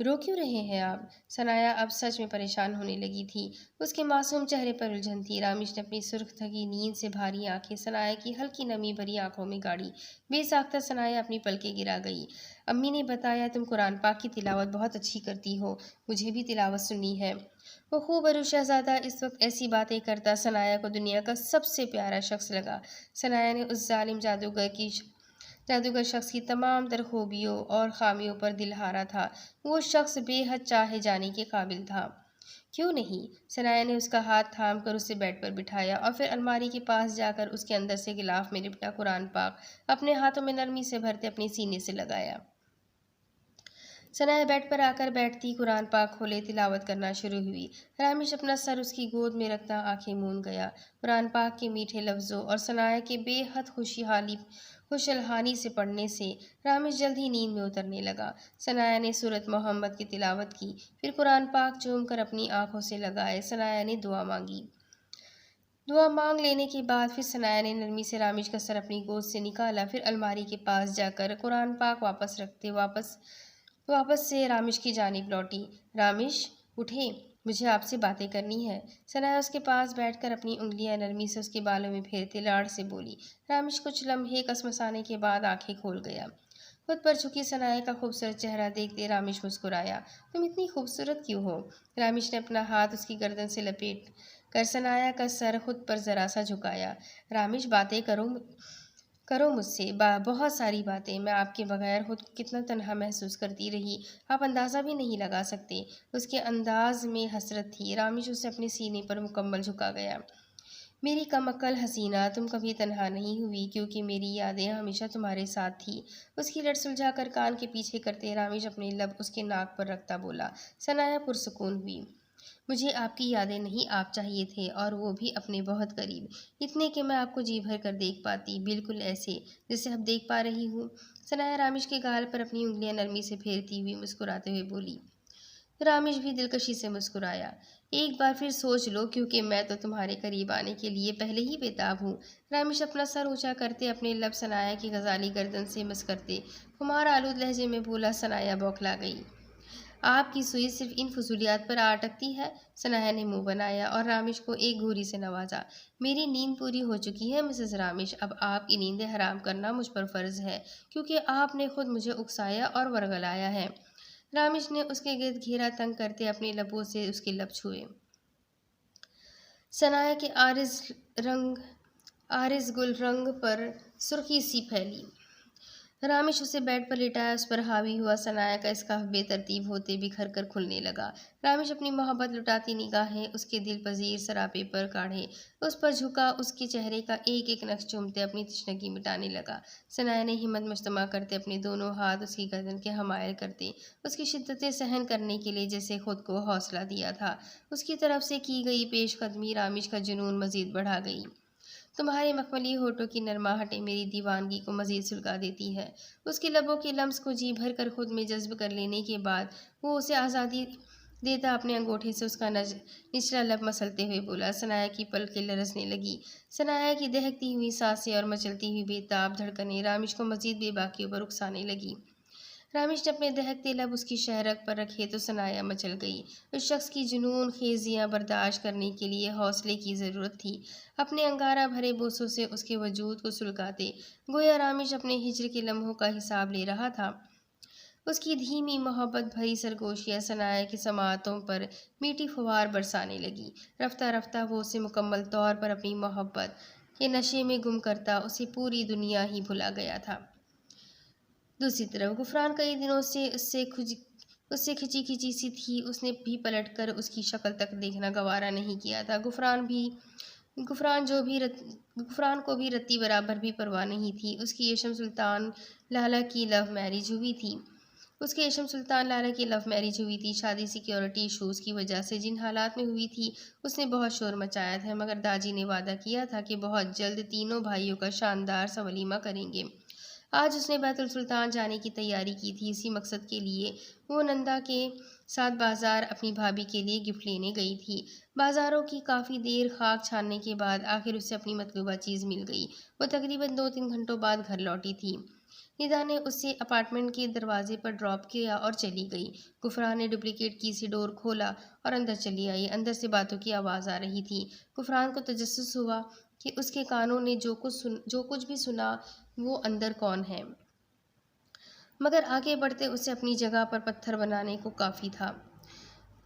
رو کیوں رہے ہیں آپ؟ ثنایا اب سچ میں پریشان ہونے لگی تھی۔ اس کے معصوم چہرے پر الجھن تھی۔ رامش نے اپنی سرخ تھکی نیند سے بھاری آنکھیں ثنایا کی ہلکی نمی بھری آنکھوں میں گاڑی۔ بے ساختہ ثنایا اپنی پلکیں گرا گئی۔ امی نے بتایا تم قرآن پاک کی تلاوت بہت اچھی کرتی ہو، مجھے بھی تلاوت سننی ہے۔ وہ خوبرو شہزادہ اس وقت ایسی باتیں کرتا ثنایا کو دنیا کا سب سے پیارا شخص لگا۔ ثنایا نے اس ظالم جادوگر شخص کی تمام تر خوبیوں اور خامیوں پر دل ہارا تھا۔ وہ شخص بے حد چاہے جانے کے قابل تھا۔ کیوں نہیں؟ ثنایا نے اس کا ہاتھ تھام کر اسے بیڈ پر بٹھایا اور پھر الماری کے پاس جا کر اس کے اندر سے غلاف میں لپٹا قرآن پاک اپنے ہاتھوں میں نرمی سے بھرتے اپنے سینے سے لگایا۔ ثنایا بیڈ پر آ کر بیٹھتی قرآن پاک کھولے تلاوت کرنا شروع ہوئی۔ رامش اپنا سر اس کی گود میں رکھتا آنکھیں موند گیا۔ قرآن پاک کے میٹھے لفظوں اور ثنایا کے بے حد خوش الحانی سے پڑھنے سے رامش جلد ہی نیند میں اترنے لگا۔ ثنایا نے سورۃ محمد کی تلاوت کی، پھر قرآن پاک چوم کر اپنی آنکھوں سے لگائے ثنایا نے دعا مانگی۔ دعا مانگ لینے کے بعد پھر ثنایا نے نرمی سے رامش کا سر اپنی گود سے نکالا، پھر الماری کے پاس جا کر قرآن پاک واپس رکھتے واپس سے رامش کی جانب لوٹی۔ رامش اٹھے، مجھے آپ سے باتیں کرنی ہے۔ ثنایا اس کے پاس بیٹھ کر اپنی انگلیاں نرمی سے اس کے بالوں میں پھیرتے لاڑ سے بولی۔ رامش کچھ لمحے کسمسانے کے بعد آنکھیں کھول گیا۔ خود پر جھکی ثنایا کا خوبصورت چہرہ دیکھتے رامش مسکرایا۔ تم اتنی خوبصورت کیوں ہو؟ رامش نے اپنا ہاتھ اس کی گردن سے لپیٹ کر ثنایا کا سر خود پر ذرا سا جھکایا۔ رامش باتیں کرو مجھ سے، بہت ساری باتیں۔ میں آپ کے بغیر خود کو کتنا تنہا محسوس کرتی رہی، آپ اندازہ بھی نہیں لگا سکتے۔ اس کے انداز میں حسرت تھی۔ رامش اسے اپنے سینے پر مکمل جھکا گیا۔ میری کم عقل حسینہ، تم کبھی تنہا نہیں ہوئی کیونکہ میری یادیں ہمیشہ تمہارے ساتھ تھی۔ اس کی لٹ سلجھا کر کان کے پیچھے کرتے رامش اپنے لب اس کے ناک پر رکھتا بولا۔ ثنایا پرسکون ہوئی۔ مجھے آپ کی یادیں نہیں، آپ چاہیے تھے، اور وہ بھی اپنے بہت قریب، اتنے کہ میں آپ کو جی بھر کر دیکھ پاتی، بالکل ایسے جیسے اب دیکھ پا رہی ہوں۔ ثنایا رامش کے گال پر اپنی انگلیاں نرمی سے پھیرتی ہوئی مسکراتے ہوئے بولی۔ رامش بھی دلکشی سے مسکرایا۔ ایک بار پھر سوچ لو، کیونکہ میں تو تمہارے قریب آنے کے لیے پہلے ہی بےتاب ہوں۔ رامش اپنا سر اونچا کرتے اپنے لب ثنایا کی غزالی گردن سے مس کرتے خمار آلود لہجے میں بولا۔ ثنایا بوکھلا گئی۔ آپ کی سوئی صرف ان فضولیات پر آ اٹکتی ہے؟ ثنایا نے منہ بنایا اور رامش کو ایک گھوری سے نوازا۔ میری نیند پوری ہو چکی ہے مسز رامش، اب آپ کی نیندیں حرام کرنا مجھ پر فرض ہے، کیونکہ آپ نے خود مجھے اکسایا اور ورغلایا ہے۔ رامش نے اس کے گرد گھیرا تنگ کرتے اپنے لبوں سے اس کے لب چھوئے۔ ثنایا کے عارض گل رنگ پر سرخی سی پھیلی۔ رامش اسے بیڈ پر لٹایا، اس پر حاوی ہوا۔ ثنایا کا اسکارف بے ترتیب ہوتے بکھر کر کھلنے لگا۔ رامش اپنی محبت لٹاتی نگاہیں اس کے دل پذیر سراپے پر کاڑھے اس پر جھکا، اس کے چہرے کا ایک ایک نقش چومتے اپنی تشنگی مٹانے لگا۔ ثنایا نے ہمت مجتمع کرتے اپنے دونوں ہاتھ اس کی گردن کے حمائل کرتے اس کی شدتیں سہن کرنے کے لیے جیسے خود کو حوصلہ دیا تھا۔ اس کی طرف سے کی گئی پیش قدمی رامش کا جنون مزید بڑھا گئی۔ تمہارے مخملی ہونٹوں کی نرماہٹیں میری دیوانگی کو مزید سلگا دیتی ہے۔ اس کے لبوں کے لمس کو جی بھر کر خود میں جذب کر لینے کے بعد وہ اسے آزادی دیتا اپنے انگوٹھے سے اس کا نچلا لب مسلتے ہوئے بولا۔ ثنایا کی پلکیں لرزنے لگی۔ ثنایا کی دہکتی ہوئی سانسیں اور مچلتی ہوئی بے تاب دھڑکنیں رامش کو مزید بے باکیوں پر اکسانے لگی۔ رامش نے اپنے دہکتے لب اس کی شہرگ پر رکھے تو ثنایا مچل گئی۔ اس شخص کی جنون خیزیاں برداشت کرنے کے لیے حوصلے کی ضرورت تھی۔ اپنے انگارہ بھرے بوسوں سے اس کے وجود کو سلگاتے گویا رامش اپنے ہجر کے لمحوں کا حساب لے رہا تھا۔ اس کی دھیمی محبت بھری سرگوشیاں ثنایا کی سماعتوں پر میٹھی فوار برسانے لگی۔ رفتہ رفتہ وہ اسے مکمل طور پر اپنی محبت کے نشے میں گم کرتا اسے پوری دنیا ہی بھلا گیا تھا۔ دوسری طرف غفران کئی دنوں سے اس سے کھچی کھچی سی تھی۔ اس نے بھی پلٹ کر اس کی شکل تک دیکھنا گوارا نہیں کیا تھا۔ غفران کو بھی رتی برابر بھی پرواہ نہیں تھی۔ اس کی یشم سلطان لالہ کی لو میرج ہوئی تھی۔ شادی سیکیورٹی ایشوز کی وجہ سے جن حالات میں ہوئی تھی اس نے بہت شور مچایا تھا، مگر داجی نے وعدہ کیا تھا کہ بہت جلد تینوں بھائیوں کا شاندار سا ولیمہ کریں گے۔ آج اس نے بیت السلطان جانے کی تیاری کی تھی۔ اسی مقصد کے لیے وہ نندا کے ساتھ بازار اپنی بھابھی کے لیے گفٹ لینے گئی تھی۔ بازاروں کی کافی دیر خاک چھاننے کے بعد آخر اسے اپنی مطلوبہ چیز مل گئی۔ وہ تقریباً 2-3 گھنٹوں بعد گھر لوٹی تھی۔ ندا نے اسے اپارٹمنٹ کے دروازے پر ڈراپ کیا اور چلی گئی۔ غفران نے ڈپلیکیٹ کی سے ڈور کھولا اور اندر چلی آئی۔ اندر سے باتوں کی آواز آ رہی تھی۔ غفران کو تجسس ہوا کہ اس کے کانوں نے جو کچھ بھی سنا وہ اندر کون ہے، مگر آگے بڑھتے اسے اپنی جگہ پر پتھر بنانے کو کافی تھا۔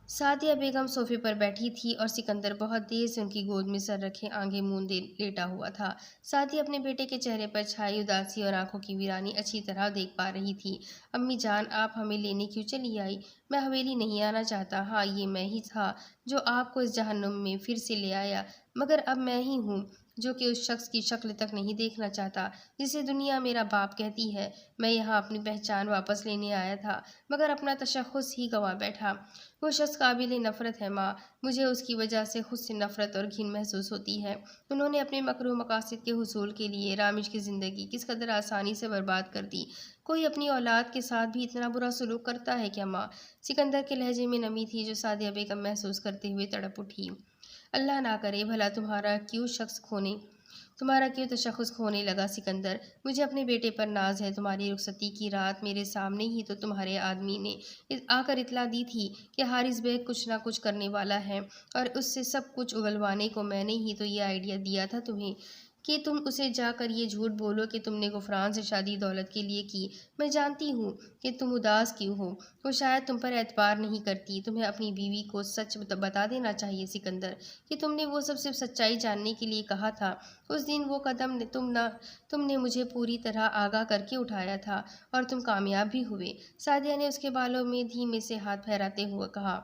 سعدیہ بیگم صوفے پر بیٹھی تھی اور سکندر بہت دیر سے ان کی گود میں سر رکھے آنکھیں موندے لیٹا ہوا تھا۔ سعدیہ اپنے بیٹے کے چہرے پر چھائی اداسی اور آنکھوں کی ویرانی اچھی طرح دیکھ پا رہی تھی۔ امی جان، آپ ہمیں لینے کیوں چلی آئی؟ میں حویلی نہیں آنا چاہتا۔ ہاں، یہ میں ہی تھا جو آپ کو اس جہنم میں پھر سے لے آیا، مگر اب میں ہی ہوں جو کہ اس شخص کی شکل تک نہیں دیکھنا چاہتا جسے دنیا میرا باپ کہتی ہے۔ میں یہاں اپنی پہچان واپس لینے آیا تھا، مگر اپنا تشخص ہی گنوا بیٹھا۔ وہ شخص قابل نفرت ہے ماں، مجھے اس کی وجہ سے خود سے نفرت اور گھن محسوس ہوتی ہے۔ انہوں نے اپنے مکروہ مقاصد کے حصول کے لیے رامش کی زندگی کس قدر آسانی سے برباد کر دی۔ کوئی اپنی اولاد کے ساتھ بھی اتنا برا سلوک کرتا ہے کیا ماں؟ سکندر کے لہجے میں نمی تھی جو سعدیہ بیگم محسوس کرتے ہوئے تڑپ اٹھی۔ اللہ نہ کرے بھلا تمہارا کیوں تشخص کھونے لگا سکندر؟ مجھے اپنے بیٹے پر ناز ہے۔ تمہاری رخصتی کی رات میرے سامنے ہی تو تمہارے آدمی نے آ کر اطلاع دی تھی کہ حارث بیگ کچھ نہ کچھ کرنے والا ہے، اور اس سے سب کچھ اگلوانے کو میں نے ہی تو یہ آئیڈیا دیا تھا تمہیں کہ تم اسے جا کر یہ جھوٹ بولو کہ تم نے غفران سے شادی دولت کے لیے کی۔ میں جانتی ہوں کہ تم اداس کیوں ہو، وہ شاید تم پر اعتبار نہیں کرتی۔ تمہیں اپنی بیوی کو سچ بتا دینا چاہیے سکندر کہ تم نے وہ سب صرف سچائی جاننے کے لیے کہا تھا۔ اس دن وہ قدم تم نے مجھے پوری طرح آگاہ کر کے اٹھایا تھا اور تم کامیاب بھی ہوئے۔ سعدیہ نے اس کے بالوں میں دھیمے سے ہاتھ پھیراتے ہوئے کہا،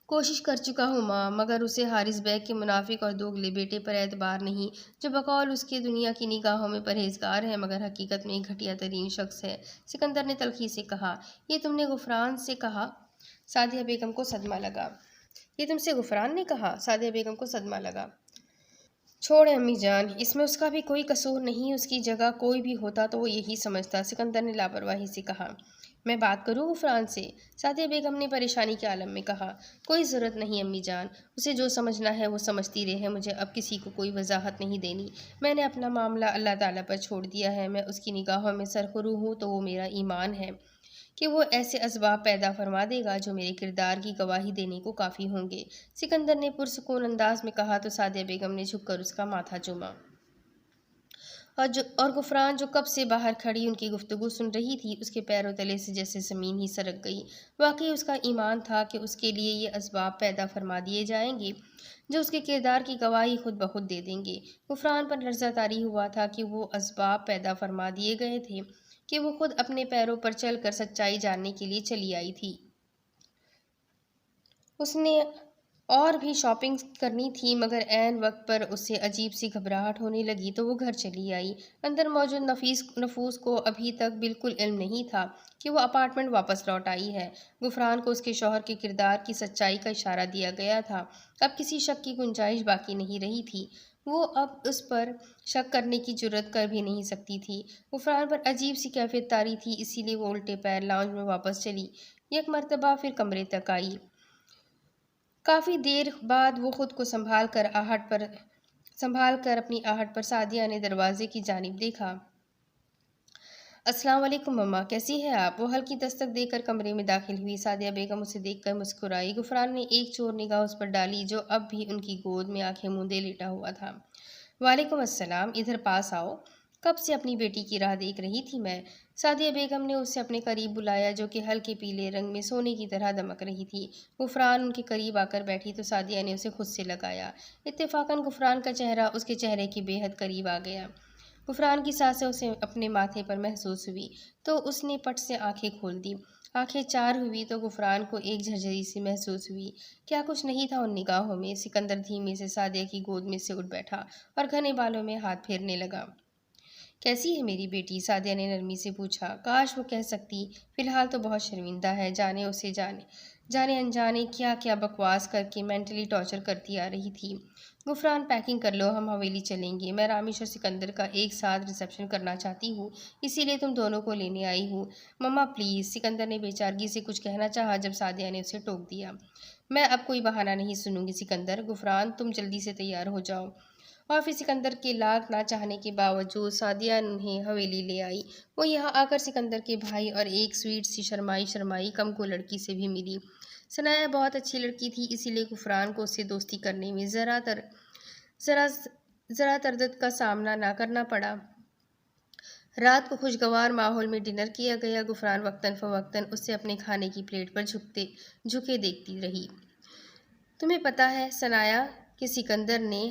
کوشش کر چکا ہوں ماں، مگر اسے حارث بیگ کے منافق اور دوگلے بیٹے پر اعتبار نہیں، جو بقول اس کے دنیا کی نگاہوں میں پرہیزگار ہے مگر حقیقت میں ایک گھٹیا ترین شخص ہے۔ سکندر نے تلخی سے کہا، یہ تم نے غفران سے کہا؟ سعدیہ بیگم کو صدمہ لگا۔ یہ تم سے غفران نے کہا؟ سعدیہ بیگم کو صدمہ لگا۔ چھوڑیں امی جان، اس میں اس کا بھی کوئی قصور نہیں، اس کی جگہ کوئی بھی ہوتا تو وہ یہی سمجھتا۔ سکندر نے لاپرواہی سے کہا، میں بات کروں غفران سے؟ سعدیہ بیگم نے پریشانی کے عالم میں کہا، کوئی ضرورت نہیں امی جان، اسے جو سمجھنا ہے وہ سمجھتی رہے، مجھے اب کسی کو کوئی وضاحت نہیں دینی۔ میں نے اپنا معاملہ اللہ تعالیٰ پر چھوڑ دیا ہے۔ میں اس کی نگاہوں میں سرخرو ہوں تو وہ میرا ایمان ہے کہ وہ ایسے اسباب پیدا فرما دے گا جو میرے کردار کی گواہی دینے کو کافی ہوں گے۔ سکندر نے پرسکون انداز میں کہا تو سعدیہ بیگم نے جھک کر اس کا ماتھا چوما، اور غفران جو کب سے باہر کھڑی ان کی گفتگو سن رہی تھی، اس کے پیروں تلے سے جیسے زمین ہی سرک گئی۔ واقعی اس کا ایمان تھا کہ اس کے لیے یہ اسباب پیدا فرما دیے جائیں گے جو اس کے کردار کی گواہی خود بخود دے دیں گے۔ غفران پر لرزہ طاری ہوا تھا کہ وہ اسباب پیدا فرما دیے گئے تھے کہ وہ خود اپنے پیروں پر چل کر سچائی جاننے کے لیے چلی آئی تھی۔ اس نے اور بھی شاپنگ کرنی تھی، مگر عین وقت پر اسے عجیب سی گھبراہٹ ہونے لگی تو وہ گھر چلی آئی۔ اندر موجود نفوس کو ابھی تک بالکل علم نہیں تھا کہ وہ اپارٹمنٹ واپس لوٹ آئی ہے۔ غفران کو اس کے شوہر کے کردار کی سچائی کا اشارہ دیا گیا تھا، اب کسی شک کی گنجائش باقی نہیں رہی تھی۔ وہ اب اس پر شک کرنے کی جرأت کر بھی نہیں سکتی تھی۔ غفران پر عجیب سی کیفیت طاری تھی، اسی لیے وہ الٹے پیر لاؤنج میں واپس چلی، یک مرتبہ پھر کمرے تک آئی۔ کافی دیر بعد وہ خود کو سنبھال کر اپنی آہٹ پر سعدیہ نے دروازے کی جانب دیکھا۔ السلام علیکم مما، کیسی ہے آپ؟ وہ ہلکی دستک دے کر کمرے میں داخل ہوئی۔ سعدیہ بیگم اسے دیکھ کر مسکرائی۔ غفران نے ایک چور نگاہ اس پر ڈالی جو اب بھی ان کی گود میں آنکھیں موندے لیٹا ہوا تھا۔ وعلیکم السلام، ادھر پاس آؤ، کب سے اپنی بیٹی کی راہ دیکھ رہی تھی میں۔ سعدیہ بیگم نے اسے اپنے قریب بلایا جو کہ ہلکے پیلے رنگ میں سونے کی طرح دمک رہی تھی۔ غفران ان کے قریب آ کر بیٹھی تو سعدیہ نے اسے خود سے لگایا۔ اتفاقاً غفران کا چہرہ اس کے چہرے کے بے حد قریب آ گیا۔ غفران کی سانسیں اسے اپنے ماتھے پر محسوس ہوئی تو اس نے پٹ سے آنکھیں کھول دی۔ آنکھیں چار ہوئی تو غفران کو ایک جھرجھری سی محسوس ہوئی۔ کیا کچھ نہیں تھا ان نگاہوں میں؟ سکندر دھیمے سے سعدیہ کی گود میں سے اٹھ بیٹھا اور گھنے بالوں میں ہاتھ پھیرنے لگا۔ کیسی ہے میری بیٹی؟ سعدیہ نے نرمی سے پوچھا۔ کاش وہ کہہ سکتی، فی الحال تو بہت شرمندہ ہے، جانے انجانے کیا کیا بکواس کر کے مینٹلی ٹارچر کرتی آ رہی تھی۔ غفران پیکنگ کر لو، ہم حویلی چلیں گے۔ میں رامیش اور سکندر کا ایک ساتھ ریسیپشن کرنا چاہتی ہوں، اسی لیے تم دونوں کو لینے آئی ہوں۔ مما پلیز، سکندر نے بے چارگی سے کچھ کہنا چاہا جب سعدیہ نے اسے ٹوک دیا۔ میں اب کوئی بہانہ نہیں سنوں گی سکندر، غفران تم جلدی سے تیار ہو جاؤ۔ اور پھر سکندر کے لاکھ نہ چاہنے کے باوجود سعدیہ انہیں حویلی لے آئی۔ وہ یہاں آ کر سکندر کے بھائی اور ایک سویٹ سی شرمائی کم کو لڑکی سے بھی ملی۔ ثنایا بہت اچھی لڑکی تھی، اسی لیے غفران کو اس سے دوستی کرنے میں ذرا تردد کا سامنا نہ کرنا پڑا۔ رات کو خوشگوار ماحول میں ڈنر کیا گیا۔ غفران وقتاً فوقتاً اس سے اپنے کھانے کی پلیٹ پر جھکے دیکھتی رہی۔ تمہیں پتہ ہے ثنایا کہ سکندر نے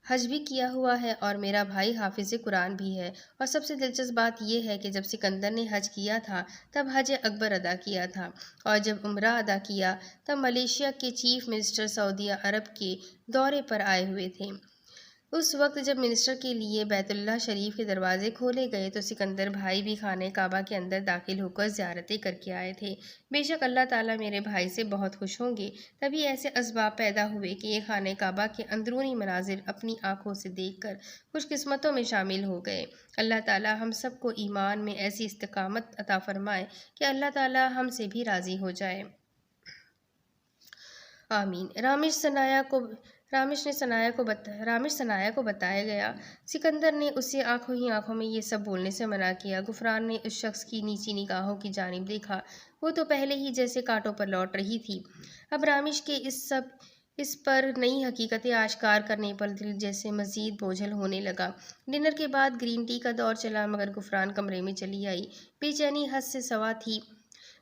حج بھی کیا ہوا ہے اور میرا بھائی حافظ قرآن بھی ہے، اور سب سے دلچسپ بات یہ ہے کہ جب سکندر نے حج کیا تھا تب حج اکبر ادا کیا تھا، اور جب عمرہ ادا کیا تب ملیشیا کے چیف منسٹر سعودیہ عرب کے دورے پر آئے ہوئے تھے۔ اس وقت جب منسٹر کے لیے بیت اللہ شریف کے دروازے کھولے گئے تو سکندر بھائی بھی خانہ کعبہ کے اندر داخل ہو کر زیارتیں کر کے آئے تھے۔ بے شک اللہ تعالیٰ میرے بھائی سے بہت خوش ہوں گے۔ تبھی ایسے اسباب پیدا ہوئے کہ یہ خانہ کعبہ کے اندرونی مناظر اپنی آنکھوں سے دیکھ کر خوش قسمتوں میں شامل ہو گئے۔ اللہ تعالیٰ ہم سب کو ایمان میں ایسی استقامت عطا فرمائے کہ اللہ تعالیٰ ہم سے بھی راضی ہو جائے۔ آمین۔ رامیش ثنایا کو بتایا گیا۔ سکندر نے اسے آنکھوں میں یہ سب بولنے سے منع کیا۔ غفران نے اس شخص کی نیچی نگاہوں کی جانب دیکھا، وہ تو پہلے ہی جیسے کانٹوں پر لوٹ رہی تھی۔ اب رامیش کے اس پر نئی حقیقتیں آشکار کرنے پر دل جیسے مزید بوجھل ہونے لگا۔ ڈنر کے بعد گرین ٹی کا دور چلا، مگر غفران کمرے میں چلی آئی۔ بے چینی حد سے سوا تھی،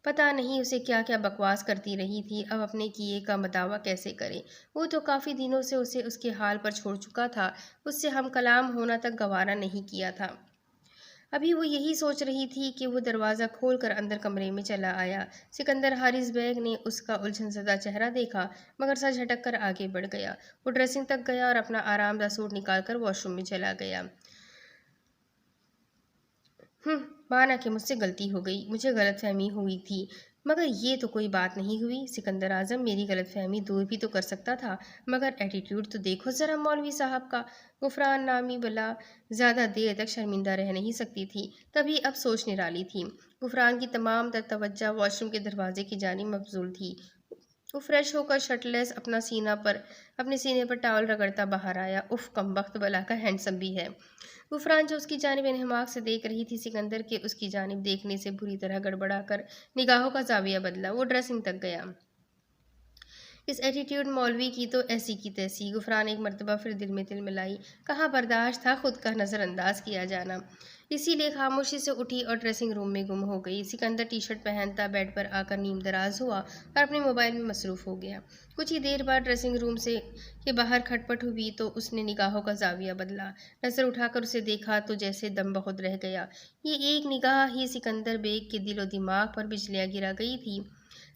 پتہ نہیں اسے کیا کیا بکواس کرتی رہی تھی۔ اب اپنے کیے کا دعویٰ کیسے کرے؟ وہ تو کافی دنوں سے اسے اس کے حال پر چھوڑ چکا تھا، اس سے ہم کلام ہونا تک گوارا نہیں کیا تھا۔ ابھی وہ یہی سوچ رہی تھی کہ وہ دروازہ کھول کر اندر کمرے میں چلا آیا۔ سکندر حارث بیگ نے اس کا الجھن زدہ چہرہ دیکھا مگر سر جھٹک کر آگے بڑھ گیا۔ وہ ڈریسنگ تک گیا اور اپنا آرام دہ سوٹ نکال کر واش روم میں چلا گیا۔ مانا کہ مجھ سے غلطی ہو گئی، مجھے غلط فہمی ہوئی تھی، مگر یہ تو کوئی بات نہیں ہوئی۔ سکندر اعظم میری غلط فہمی دور بھی تو کر سکتا تھا، مگر ایٹیٹیوڈ تو دیکھو ذرا مولوی صاحب کا۔ غفران نامی بلا زیادہ دیر تک شرمندہ رہ نہیں سکتی تھی، تبھی اب سوچ نرالی تھی۔ غفران کی تمام تر توجہ واش روم کے دروازے کی جانب مبذول تھی۔ وہ فریش ہو کر شرٹ لیس اپنے سینے پر ٹاول رگڑتا باہر آیا۔ اف، کمبخت بلا کا ہینڈسم بھی ہے۔ غفران جو اس کی جانب انہماک سے دیکھ رہی تھی، سکندر کے اس کی جانب دیکھنے سے بری طرح گڑبڑا کر نگاہوں کا زاویہ بدلا۔ وہ ڈریسنگ تک گیا۔ اس ایٹیٹیوڈ مولوی کی تو ایسی کی تیسی۔ غفران ایک مرتبہ پھر دل میں دل ملائی۔ کہاں برداشت تھا خود کا نظر انداز کیا جانا، اسی لیے خاموشی سے اٹھی اور ڈریسنگ روم میں گم ہو گئی۔ سکندر ٹی شرٹ پہنتا بیڈ پر آ کر نیم دراز ہوا اور اپنے موبائل میں مصروف ہو گیا۔ کچھ ہی دیر بعد ڈریسنگ روم کے باہر کھٹ پٹ ہوئی تو اس نے نگاہوں کا زاویہ بدلا۔ نظر اٹھا کر اسے دیکھا تو جیسے دم بخود رہ گیا۔ یہ ایک نگاہ ہی سکندر بیگ کے دل و دماغ پر بجلیاں گرا گئی تھی۔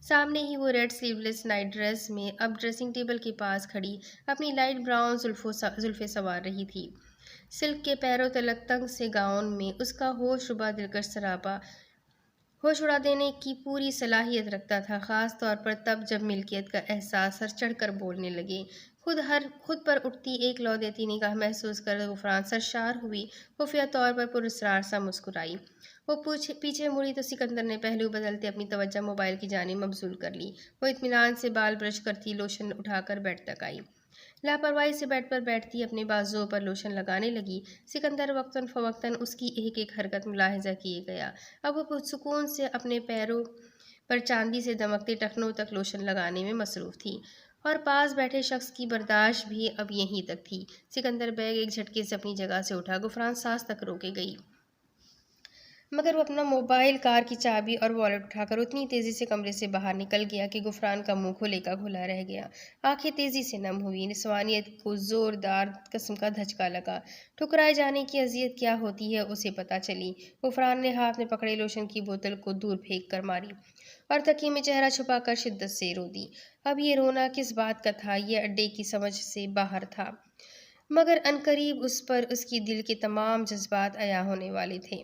سامنے ہی وہ ریڈ سلیو لیس نائٹ ڈریس میں اب ڈریسنگ ٹیبل کے پاس کھڑی اپنی لائٹ براؤن زلفیں سنوار رہی تھی۔ سلک کے پیروں تلک تنگ سے گاؤن میں اس کا ہوش ربا دلکش سراپا ہوش اڑا دینے کی پوری صلاحیت رکھتا تھا، خاص طور پر تب جب ملکیت کا احساس سر چڑھ کر بولنے لگے۔ خود پر اٹھتی ایک لو دیتی نگاہ محسوس کر غفران سرشار ہوئی، خفیہ طور پر پراسرار سا مسکرائی۔ وہ پیچھے مڑی تو سکندر نے پہلو بدلتے اپنی توجہ موبائل کی جانب مبذول کر لی۔ وہ اطمینان سے بال برش کرتی لوشن اٹھا کر بیڈ تک آئی۔ لاپرواہی سے بیڈ پر بیٹھتی اپنے بازوؤں پر لوشن لگانے لگی۔ سکندر وقتاً فوقتاً اس کی ایک ایک حرکت ملاحظہ کیے گیا۔ اب وہ پرسکون سے اپنے پیروں پر چاندی سے دمکتے ٹخنوں تک لوشن لگانے میں مصروف تھی، اور پاس بیٹھے شخص کی برداشت بھی اب یہیں تک تھی۔ سکندر بیگ ایک جھٹکے سے اپنی جگہ سے اٹھا۔ غفران سانس تک روکے گئی، مگر وہ اپنا موبائل، کار کی چابی اور والیٹ اٹھا کر اتنی تیزی سے کمرے سے باہر نکل گیا کہ غفران کا منہ کھلے کا کھلا رہ گیا۔ آنکھیں تیزی سے نم ہوئی، نسوانیت کو زوردار قسم کا دھچکا لگا۔ ٹھکرائے جانے کی اذیت کیا ہوتی ہے اسے پتہ چلی۔ غفران نے ہاتھ میں پکڑے لوشن کی بوتل کو دور پھینک کر ماری اور تکیے میں چہرہ چھپا کر شدت سے رو دی۔ اب یہ رونا کس بات کا تھا، یہ اڈے کی سمجھ سے باہر تھا، مگر عنقریب اس پر اس کی دل کے تمام جذبات عیاں ہونے والے تھے۔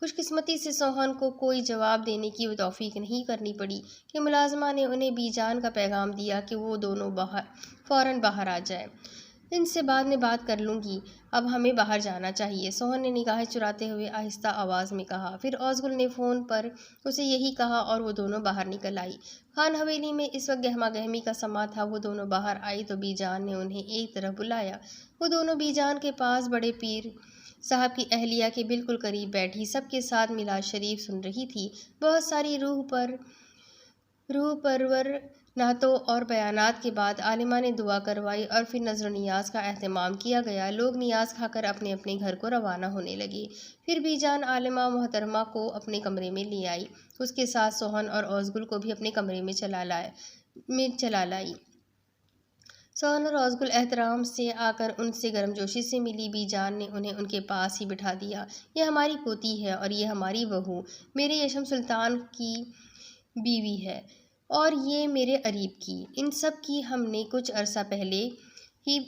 خوش قسمتی سے سوہن کو کوئی جواب دینے کی توفیق نہیں کرنی پڑی کہ ملازمہ نے انہیں بی جان کا پیغام دیا کہ وہ دونوں فوراً باہر آ جائیں۔ ان سے بعد میں بات کر لوں گی، اب ہمیں باہر جانا چاہیے، سوہن نے نگاہیں چراتے ہوئے آہستہ آواز میں کہا۔ پھر اوزگل نے فون پر اسے یہی کہا اور وہ دونوں باہر نکل آئی۔ خان حویلی میں اس وقت گہما گہمی کا سما تھا۔ وہ دونوں باہر آئی تو بی جان نے انہیں ایک طرف بلایا۔ وہ دونوں بی جان کے پاس بڑے پیر صاحب کی اہلیہ کے بالکل قریب بیٹھی سب کے ساتھ میلاد شریف سن رہی تھی۔ بہت ساری روح پرور نعتوں اور بیانات کے بعد عالمہ نے دعا کروائی اور پھر نذر و نیاز کا اہتمام کیا گیا۔ لوگ نیاز کھا کر اپنے اپنے گھر کو روانہ ہونے لگے۔ پھر بی جان عالمہ محترمہ کو اپنے کمرے میں لے آئی۔ اس کے ساتھ سوہن اور اوزگل کو بھی اپنے کمرے میں چلا لائی۔ سوہن اور اوزگل احترام سے آ کر ان سے گرم جوشی سے ملی۔ بی جان نے انہیں ان کے پاس ہی بٹھا دیا۔ یہ ہماری پوتی ہے اور یہ ہماری بہو میرے یشم سلطان کی بیوی ہے اور یہ میرے اریب کی، ان سب کی ہم نے کچھ عرصہ پہلے ہی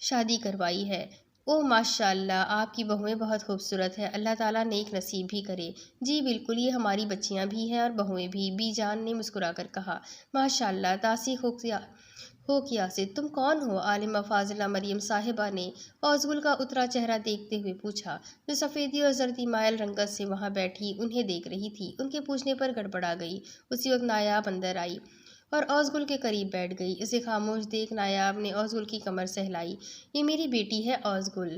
شادی کروائی ہے۔ اوہ ماشاء اللہ، آپ کی بہویں بہت خوبصورت ہیں، اللہ تعالیٰ نیک نصیب بھی کرے۔ جی بالکل، یہ ہماری بچیاں بھی ہیں اور بہویں بھی، بی جان نے مسکرا کر کہا۔ ماشاء اللہ، تاثیق ہو کیا سے تم کون ہو؟ عالمہ فاضلہ مریم صاحبہ نے اوزگل کا اترا چہرہ دیکھتے ہوئے پوچھا، جو سفیدی اور زردی مائل رنگت سے وہاں بیٹھی انہیں دیکھ رہی تھی۔ ان کے پوچھنے پر گڑبڑا گئی۔ اسی وقت نایاب اندر آئی اور اوزگل کے قریب بیٹھ گئی۔ اسے خاموش دیکھ نایاب نے اوزگل کی کمر سہلائی۔ یہ میری بیٹی ہے اوزگل،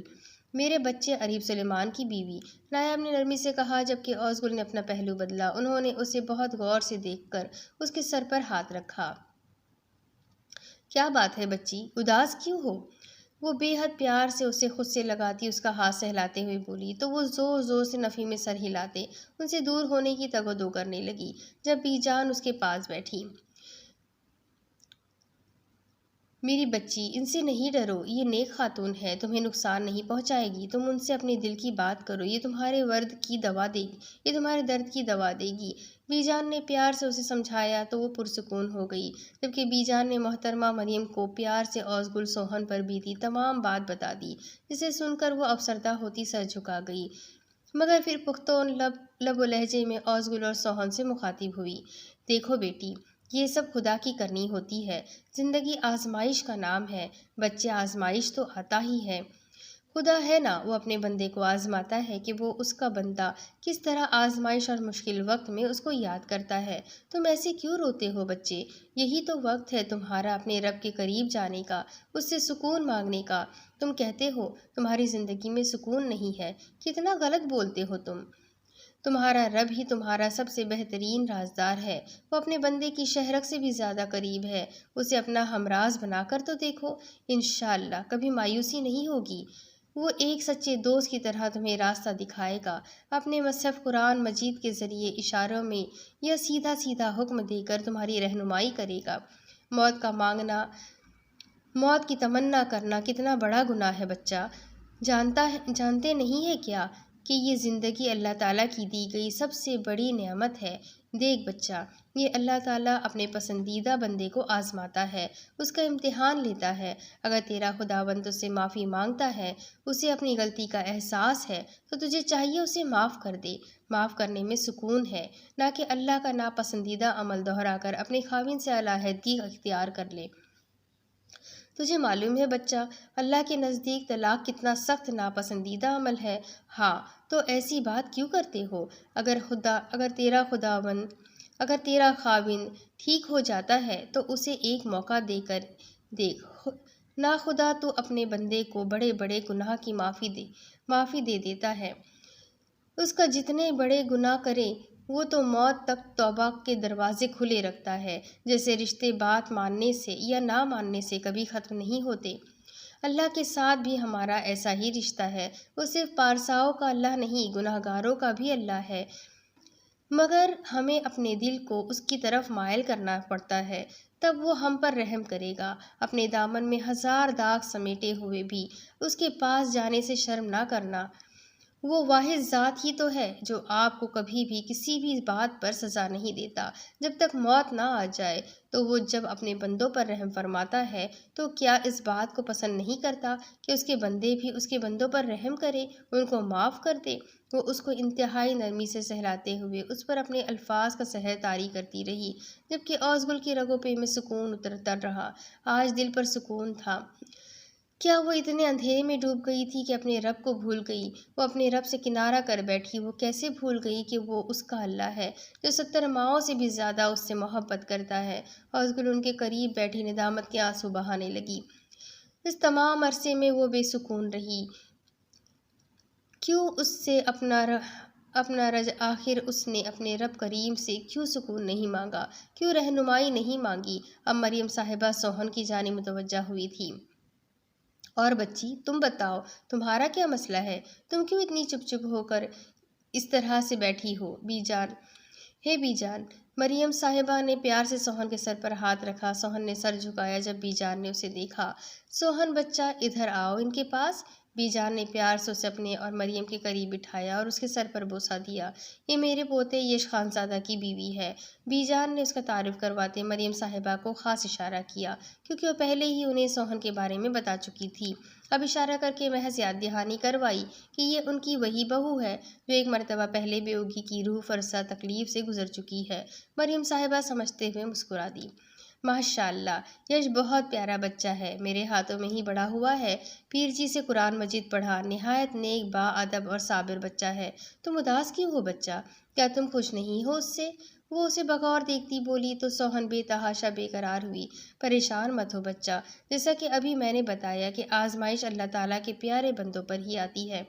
میرے بچے اریب سلیمان کی بیوی، نایاب نے نرمی سے کہا، جبکہ اوزگل نے اپنا پہلو بدلا۔ انہوں نے اسے بہت غور سے دیکھ کر اس کے سر پر ہاتھ رکھا۔ کیا بات ہے بچی، اداس کیوں ہو؟ وہ بے حد پیار سے اسے خود سے لگاتی اس کا ہاتھ سہلاتے ہوئے بولی تو وہ زور زور سے نفی میں سر ہلاتے ان سے دور ہونے کی تگ و دو کرنے لگی۔ جب بی جان اس کے پاس بیٹھی، میری بچی، ان سے نہیں ڈرو، یہ نیک خاتون ہے، تمہیں نقصان نہیں پہنچائے گی، تم ان سے اپنے دل کی بات کرو، یہ تمہارے درد کی دوا دے گی۔ بی جان نے پیار سے اسے سمجھایا تو وہ پرسکون ہو گئی، جبکہ بی جان نے محترمہ مریم کو پیار سے اوزگل سوہن پر بیتی تمام بات بتا دی، جسے سن کر وہ افسردہ ہوتی سر جھکا گئی، مگر پھر پختون لب و لہجے میں اوزگل اور سوہن سے مخاطب ہوئی۔ دیکھو بیٹی، یہ سب خدا کی کرنی ہوتی ہے، زندگی آزمائش کا نام ہے، بچے آزمائش تو آتا ہی ہے، خدا ہے نا، وہ اپنے بندے کو آزماتا ہے کہ وہ اس کا بندہ کس طرح آزمائش اور مشکل وقت میں اس کو یاد کرتا ہے۔ تم ایسے کیوں روتے ہو بچے؟ یہی تو وقت ہے تمہارا اپنے رب کے قریب جانے کا، اس سے سکون مانگنے کا۔ تم کہتے ہو تمہاری زندگی میں سکون نہیں ہے، کتنا غلط بولتے ہو تم۔ تمہارا رب ہی تمہارا سب سے بہترین رازدار ہے، وہ اپنے بندے کی شہرک سے بھی زیادہ قریب ہے، اسے اپنا ہمراز بنا کر تو دیکھو، انشاءاللہ کبھی مایوسی نہیں ہوگی، وہ ایک سچے دوست کی طرح تمہیں راستہ دکھائے گا، اپنے مصحف قرآن مجید کے ذریعے اشاروں میں یا سیدھا سیدھا حکم دے کر تمہاری رہنمائی کرے گا۔ موت کی تمنا کرنا کتنا بڑا گناہ ہے بچہ، جانتے نہیں ہے کیا کہ یہ زندگی اللہ تعالیٰ کی دی گئی سب سے بڑی نعمت ہے۔ دیکھ بچہ، یہ اللہ تعالیٰ اپنے پسندیدہ بندے کو آزماتا ہے، اس کا امتحان لیتا ہے، اگر تیرا خداوند تجھ سے معافی مانگتا ہے، اسے اپنی غلطی کا احساس ہے تو تجھے چاہیے اسے معاف کر دے، معاف کرنے میں سکون ہے، نہ کہ اللہ کا ناپسندیدہ عمل دہرا کر اپنے خاوند سے علیحدگی اختیار کر لے۔ تجھے معلوم ہے بچہ، اللہ کے نزدیک طلاق کتنا سخت ناپسندیدہ عمل ہے۔ ہاں تو ایسی بات کیوں کرتے ہو؟ اگر تیرا خاوند ٹھیک ہو جاتا ہے تو اسے ایک موقع دے کر دیکھ، نہ خدا تو اپنے بندے کو بڑے بڑے گناہ کی معافی دے دیتا ہے، اس کا جتنے بڑے گناہ کرے وہ تو موت تک توبہ کے دروازے کھلے رکھتا ہے، جیسے رشتے بات ماننے سے یا نہ ماننے سے کبھی ختم نہیں ہوتے۔ اللہ کے ساتھ بھی ہمارا ایسا ہی رشتہ ہے، وہ صرف پارساؤں کا اللہ نہیں، گناہ گاروں کا بھی اللہ ہے، مگر ہمیں اپنے دل کو اس کی طرف مائل کرنا پڑتا ہے، تب وہ ہم پر رحم کرے گا۔ اپنے دامن میں ہزار داغ سمیٹے ہوئے بھی اس کے پاس جانے سے شرم نہ کرنا، وہ واحد ذات ہی تو ہے جو آپ کو کبھی بھی کسی بھی بات پر سزا نہیں دیتا جب تک موت نہ آ جائے۔ تو وہ جب اپنے بندوں پر رحم فرماتا ہے تو کیا اس بات کو پسند نہیں کرتا کہ اس کے بندے بھی اس کے بندوں پر رحم کریں، ان کو معاف کر دیں؟ وہ اس کو انتہائی نرمی سے سہلاتے ہوئے اس پر اپنے الفاظ کا سحر طاری کرتی رہی، جبکہ اوزگل کی رگوں پہ میں سکون اترتا رہا۔ آج دل پر سکون تھا۔ کیا وہ اتنے اندھیرے میں ڈوب گئی تھی کہ اپنے رب کو بھول گئی؟ وہ اپنے رب سے کنارہ کر بیٹھی۔ وہ کیسے بھول گئی کہ وہ اس کا اللہ ہے جو 70 ماؤں سے بھی زیادہ اس سے محبت کرتا ہے؟ اوزگل ان کے قریب بیٹھی ندامت کے آنسو بہانے لگی۔ اس تمام عرصے میں وہ بے سکون رہی۔ کیوں اس سے اپنا رج آخر اس نے اپنے رب کریم سے کیوں سکون نہیں مانگا، کیوں رہنمائی نہیں مانگی؟ اب مریم صاحبہ سوہن کی جانب متوجہ ہوئی تھی۔ اور بچی، تم بتاؤ، تمہارا کیا مسئلہ ہے؟ تم کیوں اتنی چپ چپ ہو کر اس طرح سے بیٹھی ہو؟ بی جان، ہے بی جان۔ مریم صاحبہ نے پیار سے سوہن کے سر پر ہاتھ رکھا۔ سوہن نے سر جھکایا جب بی جان نے اسے دیکھا۔ سوہن بچہ، ادھر آؤ ان کے پاس۔ بی جان نے پیار سے اسے اپنے اور مریم کے قریب بٹھایا اور اس کے سر پر بوسہ دیا۔ یہ میرے پوتے یش خانزادہ کی بیوی ہے۔ بی جان نے اس کا تعارف کرواتے مریم صاحبہ کو خاص اشارہ کیا، کیونکہ وہ پہلے ہی انہیں سوہن کے بارے میں بتا چکی تھی۔ اب اشارہ کر کے محض یاد دہانی کروائی کہ یہ ان کی وہی بہو ہے جو ایک مرتبہ پہلے بیوگی کی روح فرسا تکلیف سے گزر چکی ہے۔ مریم صاحبہ سمجھتے ہوئے مسکرا دی۔ ماشاء اللہ، یش بہت پیارا بچہ ہے، میرے ہاتھوں میں ہی بڑا ہوا ہے، پیر جی سے قرآن مجید پڑھا، نہایت نیک، با ادب اور صابر بچہ ہے۔ تم اداس کیوں ہو بچہ؟ کیا تم خوش نہیں ہو اس سے؟ وہ اسے بغور دیکھتی بولی تو سوہن بے تحاشا بے قرار ہوئی۔ پریشان مت ہو بچہ، جیسا کہ ابھی میں نے بتایا کہ آزمائش اللہ تعالیٰ کے پیارے بندوں پر ہی آتی ہے۔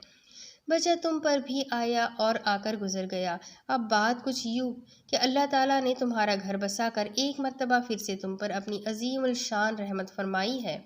بچہ تم پر بھی آیا اور آ کر گزر گیا۔ اب بات کچھ یوں کہ اللہ تعالیٰ نے تمہارا گھر بسا کر ایک مرتبہ پھر سے تم پر اپنی عظیم الشان رحمت فرمائی ہے۔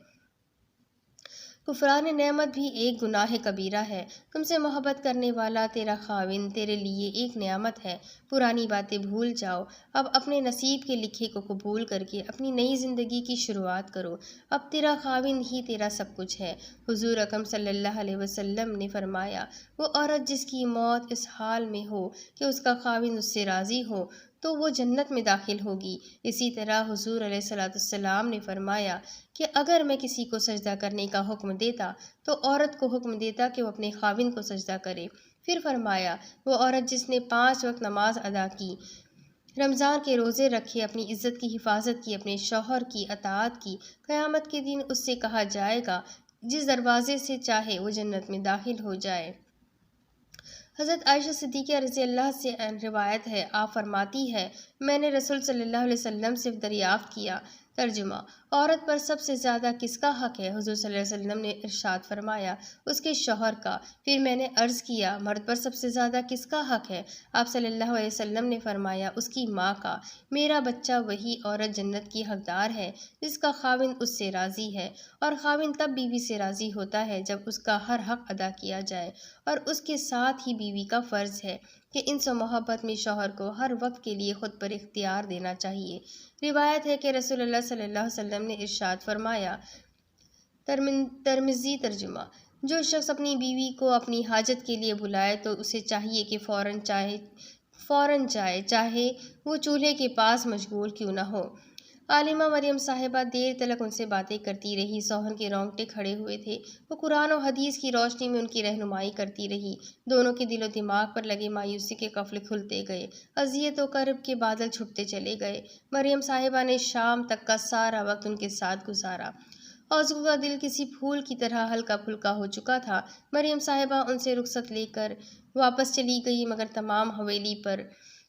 کفران نعمت بھی ایک گناہ کبیرہ ہے۔ تم سے محبت کرنے والا تیرا خاوند تیرے لیے ایک نعمت ہے۔ پرانی باتیں بھول جاؤ، اب اپنے نصیب کے لکھے کو قبول کر کے اپنی نئی زندگی کی شروعات کرو۔ اب تیرا خاوند ہی تیرا سب کچھ ہے۔ حضور اکرم صلی اللہ علیہ وسلم نے فرمایا، وہ عورت جس کی موت اس حال میں ہو کہ اس کا خاوند اس سے راضی ہو تو وہ جنت میں داخل ہوگی۔ اسی طرح حضور علیہ السلام نے فرمایا کہ اگر میں کسی کو سجدہ کرنے کا حکم دیتا تو عورت کو حکم دیتا کہ وہ اپنے خاوند کو سجدہ کرے۔ پھر فرمایا، وہ عورت جس نے 5 وقت نماز ادا کی، رمضان کے روزے رکھے، اپنی عزت کی حفاظت کی، اپنے شوہر کی اطاعت کی، قیامت کے دن اس سے کہا جائے گا جس دروازے سے چاہے وہ جنت میں داخل ہو جائے۔ حضرت عائشہ صدیقہ رضی اللہ سے روایت ہے، آپ فرماتی ہے، میں نے رسول صلی اللہ علیہ وسلم سے دریافت کیا۔ ترجمہ: عورت پر سب سے زیادہ کس کا حق ہے؟ حضور صلی اللہ علیہ وسلم نے ارشاد فرمایا، اس کے شوہر کا۔ پھر میں نے عرض کیا، مرد پر سب سے زیادہ کس کا حق ہے؟ آپ صلی اللہ علیہ وسلم نے فرمایا، اس کی ماں کا۔ میرا بچہ، وہی عورت جنت کی حقدار ہے جس کا خاوند اس سے راضی ہے، اور خاوند تب بیوی سے راضی ہوتا ہے جب اس کا ہر حق ادا کیا جائے، اور اس کے ساتھ ہی بیوی کا فرض ہے کہ انس و محبت میں شوہر کو ہر وقت کے لیے خود پر اختیار دینا چاہیے۔ روایت ہے کہ رسول اللہ صلی اللہ علیہ وسلم نے ارشاد فرمایا، ترمذی ترجمہ: جو شخص اپنی بیوی کو اپنی حاجت کے لیے بلائے تو اسے چاہیے کہ فوراً جائے، چاہے وہ چولہے کے پاس مشغول کیوں نہ ہو۔ عالمہ مریم صاحبہ دیر تلک ان سے باتیں کرتی رہی۔ سوہن کے رونگٹے کھڑے ہوئے تھے۔ وہ قرآن و حدیث کی روشنی میں ان کی رہنمائی کرتی رہی۔ دونوں کے دل و دماغ پر لگے مایوسی کے قفل کھلتے گئے، اذیت و کرب کے بادل چھٹتے چلے گئے۔ مریم صاحبہ نے شام تک کا سارا وقت ان کے ساتھ گزارا۔ اوزگل کا دل کسی پھول کی طرح ہلکا پھلکا ہو چکا تھا۔ مریم صاحبہ ان سے رخصت لے کر واپس چلی گئی، مگر تمام حویلی پر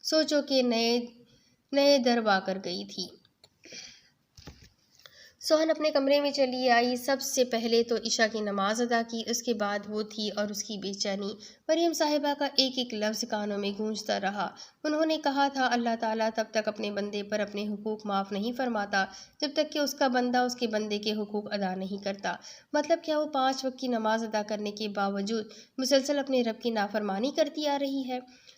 سوچوں کے نئے در وا کر گئی تھی۔ سوہن اپنے کمرے میں چلی آئی۔ سب سے پہلے تو عشاء کی نماز ادا کی، اس کے بعد وہ تھی اور اس کی بے چینی۔ مریم صاحبہ کا ایک ایک لفظ کانوں میں گونجتا رہا۔ انہوں نے کہا تھا، اللہ تعالیٰ تب تک اپنے بندے پر اپنے حقوق معاف نہیں فرماتا جب تک کہ اس کا بندہ اس کے بندے کے حقوق ادا نہیں کرتا۔ مطلب کیا وہ 5 وقت کی نماز ادا کرنے کے باوجود مسلسل اپنے رب کی نافرمانی کرتی آ رہی ہے؟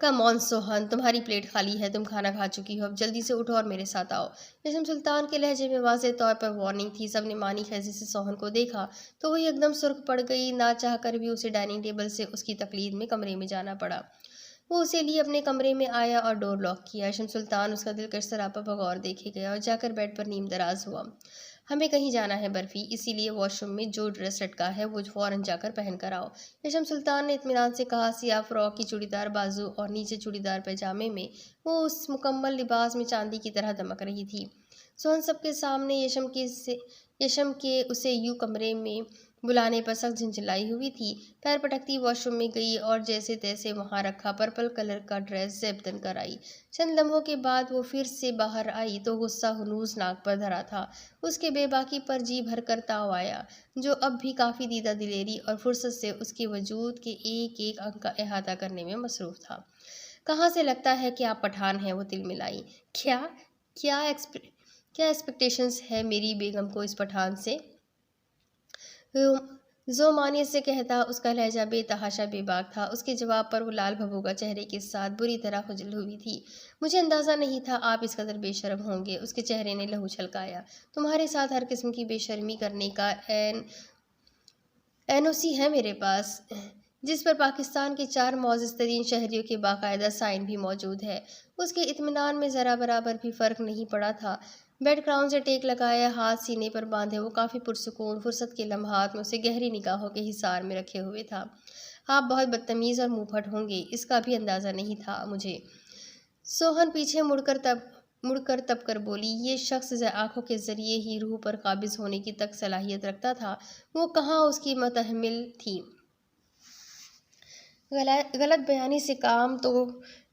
کم آن سوہن، تمہاری پلیٹ خالی ہے، تم کھانا کھا چکی ہو، اب جلدی سے اٹھو اور میرے ساتھ آؤ۔ یشم سلطان کے لہجے میں واضح طور پر وارننگ تھی۔ سب نے مانی خیزی سے سوہن کو دیکھا تو وہ ایک دم سرخ پڑ گئی۔ نہ چاہ کر بھی اسے ڈائننگ ٹیبل سے اس کی تقلید میں کمرے میں جانا پڑا۔ وہ اسے لیے اپنے کمرے میں آیا اور ڈور لاک کیا۔ یشم سلطان اس کا دلکش سراپا بغور دیکھے گیا اور جا کر بیڈ پر نیم دراز ہوا۔ ہمیں کہیں جانا ہے برفی، اسی لیے واش روم میں جو ڈریس لٹکا ہے وہ فوراً جا کر پہن کر آؤ، یشم سلطان نے اطمینان سے کہا۔ سیاہ فراق کی چوڑی دار بازو اور نیچے چوڑی دار پائجامے میں وہ اس مکمل لباس میں چاندی کی طرح دمک رہی تھی۔ سوہن سب کے سامنے یشم کے اسے یوں کمرے میں بلانے پر سخت جھنجھلائی ہوئی تھی۔ پیر پٹکتی واش روم میں گئی اور جیسے تیسے وہاں رکھا پرپل کلر کا ڈریس زیب تن کر آئی۔ چند لمحوں کے بعد وہ پھر سے باہر آئی تو غصہ ہنوز ناک پر دھرا تھا۔ اس کے بے باکی پر جی بھر کر تاؤ آیا، جو اب بھی کافی دیدہ دلیری اور فرصت سے اس کے وجود کے ایک ایک انگ کا احاطہ کرنے میں مصروف تھا۔ کہاں سے لگتا ہے کہ آپ پٹھان ہیں؟ وہ تل ملائی۔ کیا ایکسپیکٹیشنز ہے میری بیگم کو اس پٹھان سے؟ زومانیت سے کہتا۔ اس کا لہجہ بے تحاشا بے باک تھا۔ اس کے جواب پر وہ لال بھبوگا چہرے کے ساتھ بری طرح کھجل ہوئی تھی۔ مجھے اندازہ نہیں تھا آپ اس قدر بے شرم ہوں گے۔ اس کے چہرے نے لہو چھلکایا۔ تمہارے ساتھ ہر قسم کی بے شرمی کرنے کا این او سی ہے میرے پاس، جس پر پاکستان کے 4 معزز ترین شہریوں کے باقاعدہ سائن بھی موجود ہے۔ اس کے اطمینان میں ذرا برابر بھی فرق نہیں پڑا تھا۔ بیڈ کراؤن سے ٹیک لگائے، ہاتھ سینے پر باندھے، وہ کافی پرسکون فرصت کے لمحات میں اسے گہری نگاہوں کے حصار میں رکھے ہوئے تھا۔ آپ بہت بدتمیز اور منہ پھٹ ہوں گے، اس کا بھی اندازہ نہیں تھا مجھے۔ سوہن پیچھے مڑ کر تب کر بولی۔ یہ شخص آنکھوں کے ذریعے ہی روح پر قابض ہونے کی تک صلاحیت رکھتا تھا۔ وہ کہاں اس کی متحمل تھی؟ غلط بیانی سے کام تو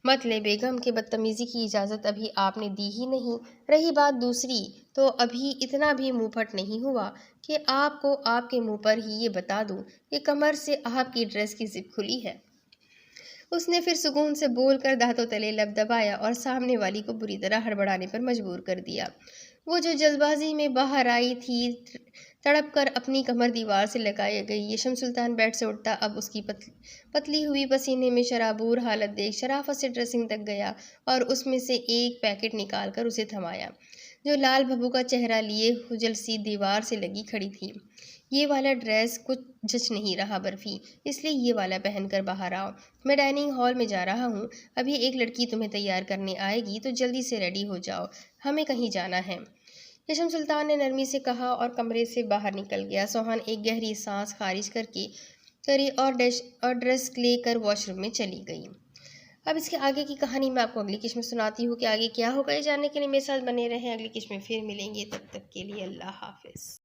مت لے بیگم، کہ بدتمیزی کی اجازت ابھی آپ نے دی ہی نہیں۔ رہی بات دوسری، تو ابھی اتنا بھی منہ پھٹ نہیں ہوا کہ آپ کو آپ کے منہ پر ہی یہ بتا دوں کہ کمر سے آپ کی ڈریس کی زپ کھلی ہے۔ اس نے پھر سکون سے بول کر دانتوں تلے لب دبایا اور سامنے والی کو بری طرح ہڑبڑانے پر مجبور کر دیا۔ وہ جو جلد بازی میں باہر آئی تھی، تڑپ کر اپنی کمر دیوار سے لگائی گئی۔ یشم سلطان بیڈ سے اٹھتا اب اس کی پتلی ہوئی پسینے میں شرابور حالت دیکھ شرافت سے ڈریسنگ تک گیا اور اس میں سے ایک پیکٹ نکال کر اسے تھمایا، جو لال بھبو کا چہرہ لیے خجل سی دیوار سے لگی کھڑی تھی۔ یہ والا ڈریس کچھ جچ نہیں رہا برفی، اس لیے یہ والا پہن کر باہر آؤ۔ میں ڈائننگ ہال میں جا رہا ہوں، ابھی ایک لڑکی تمہیں تیار کرنے آئے گی، تو جلدی سے ریڈی ہو جاؤ، ہمیں کہیں جانا ہے، یشم سلطان نے نرمی سے کہا اور کمرے سے باہر نکل گیا۔ سوہن ایک گہری سانس خارج کری اور ڈریس لے کر واش روم میں چلی گئی۔ اب اس کے آگے کی کہانی میں آپ کو اگلی قسط میں سناتی ہوں کہ آگے کیا ہوگا۔ یہ جاننے کے لیے میرے ساتھ بنے رہیں۔ اگلی قسط میں پھر ملیں گے، تب تک کے لیے اللہ حافظ۔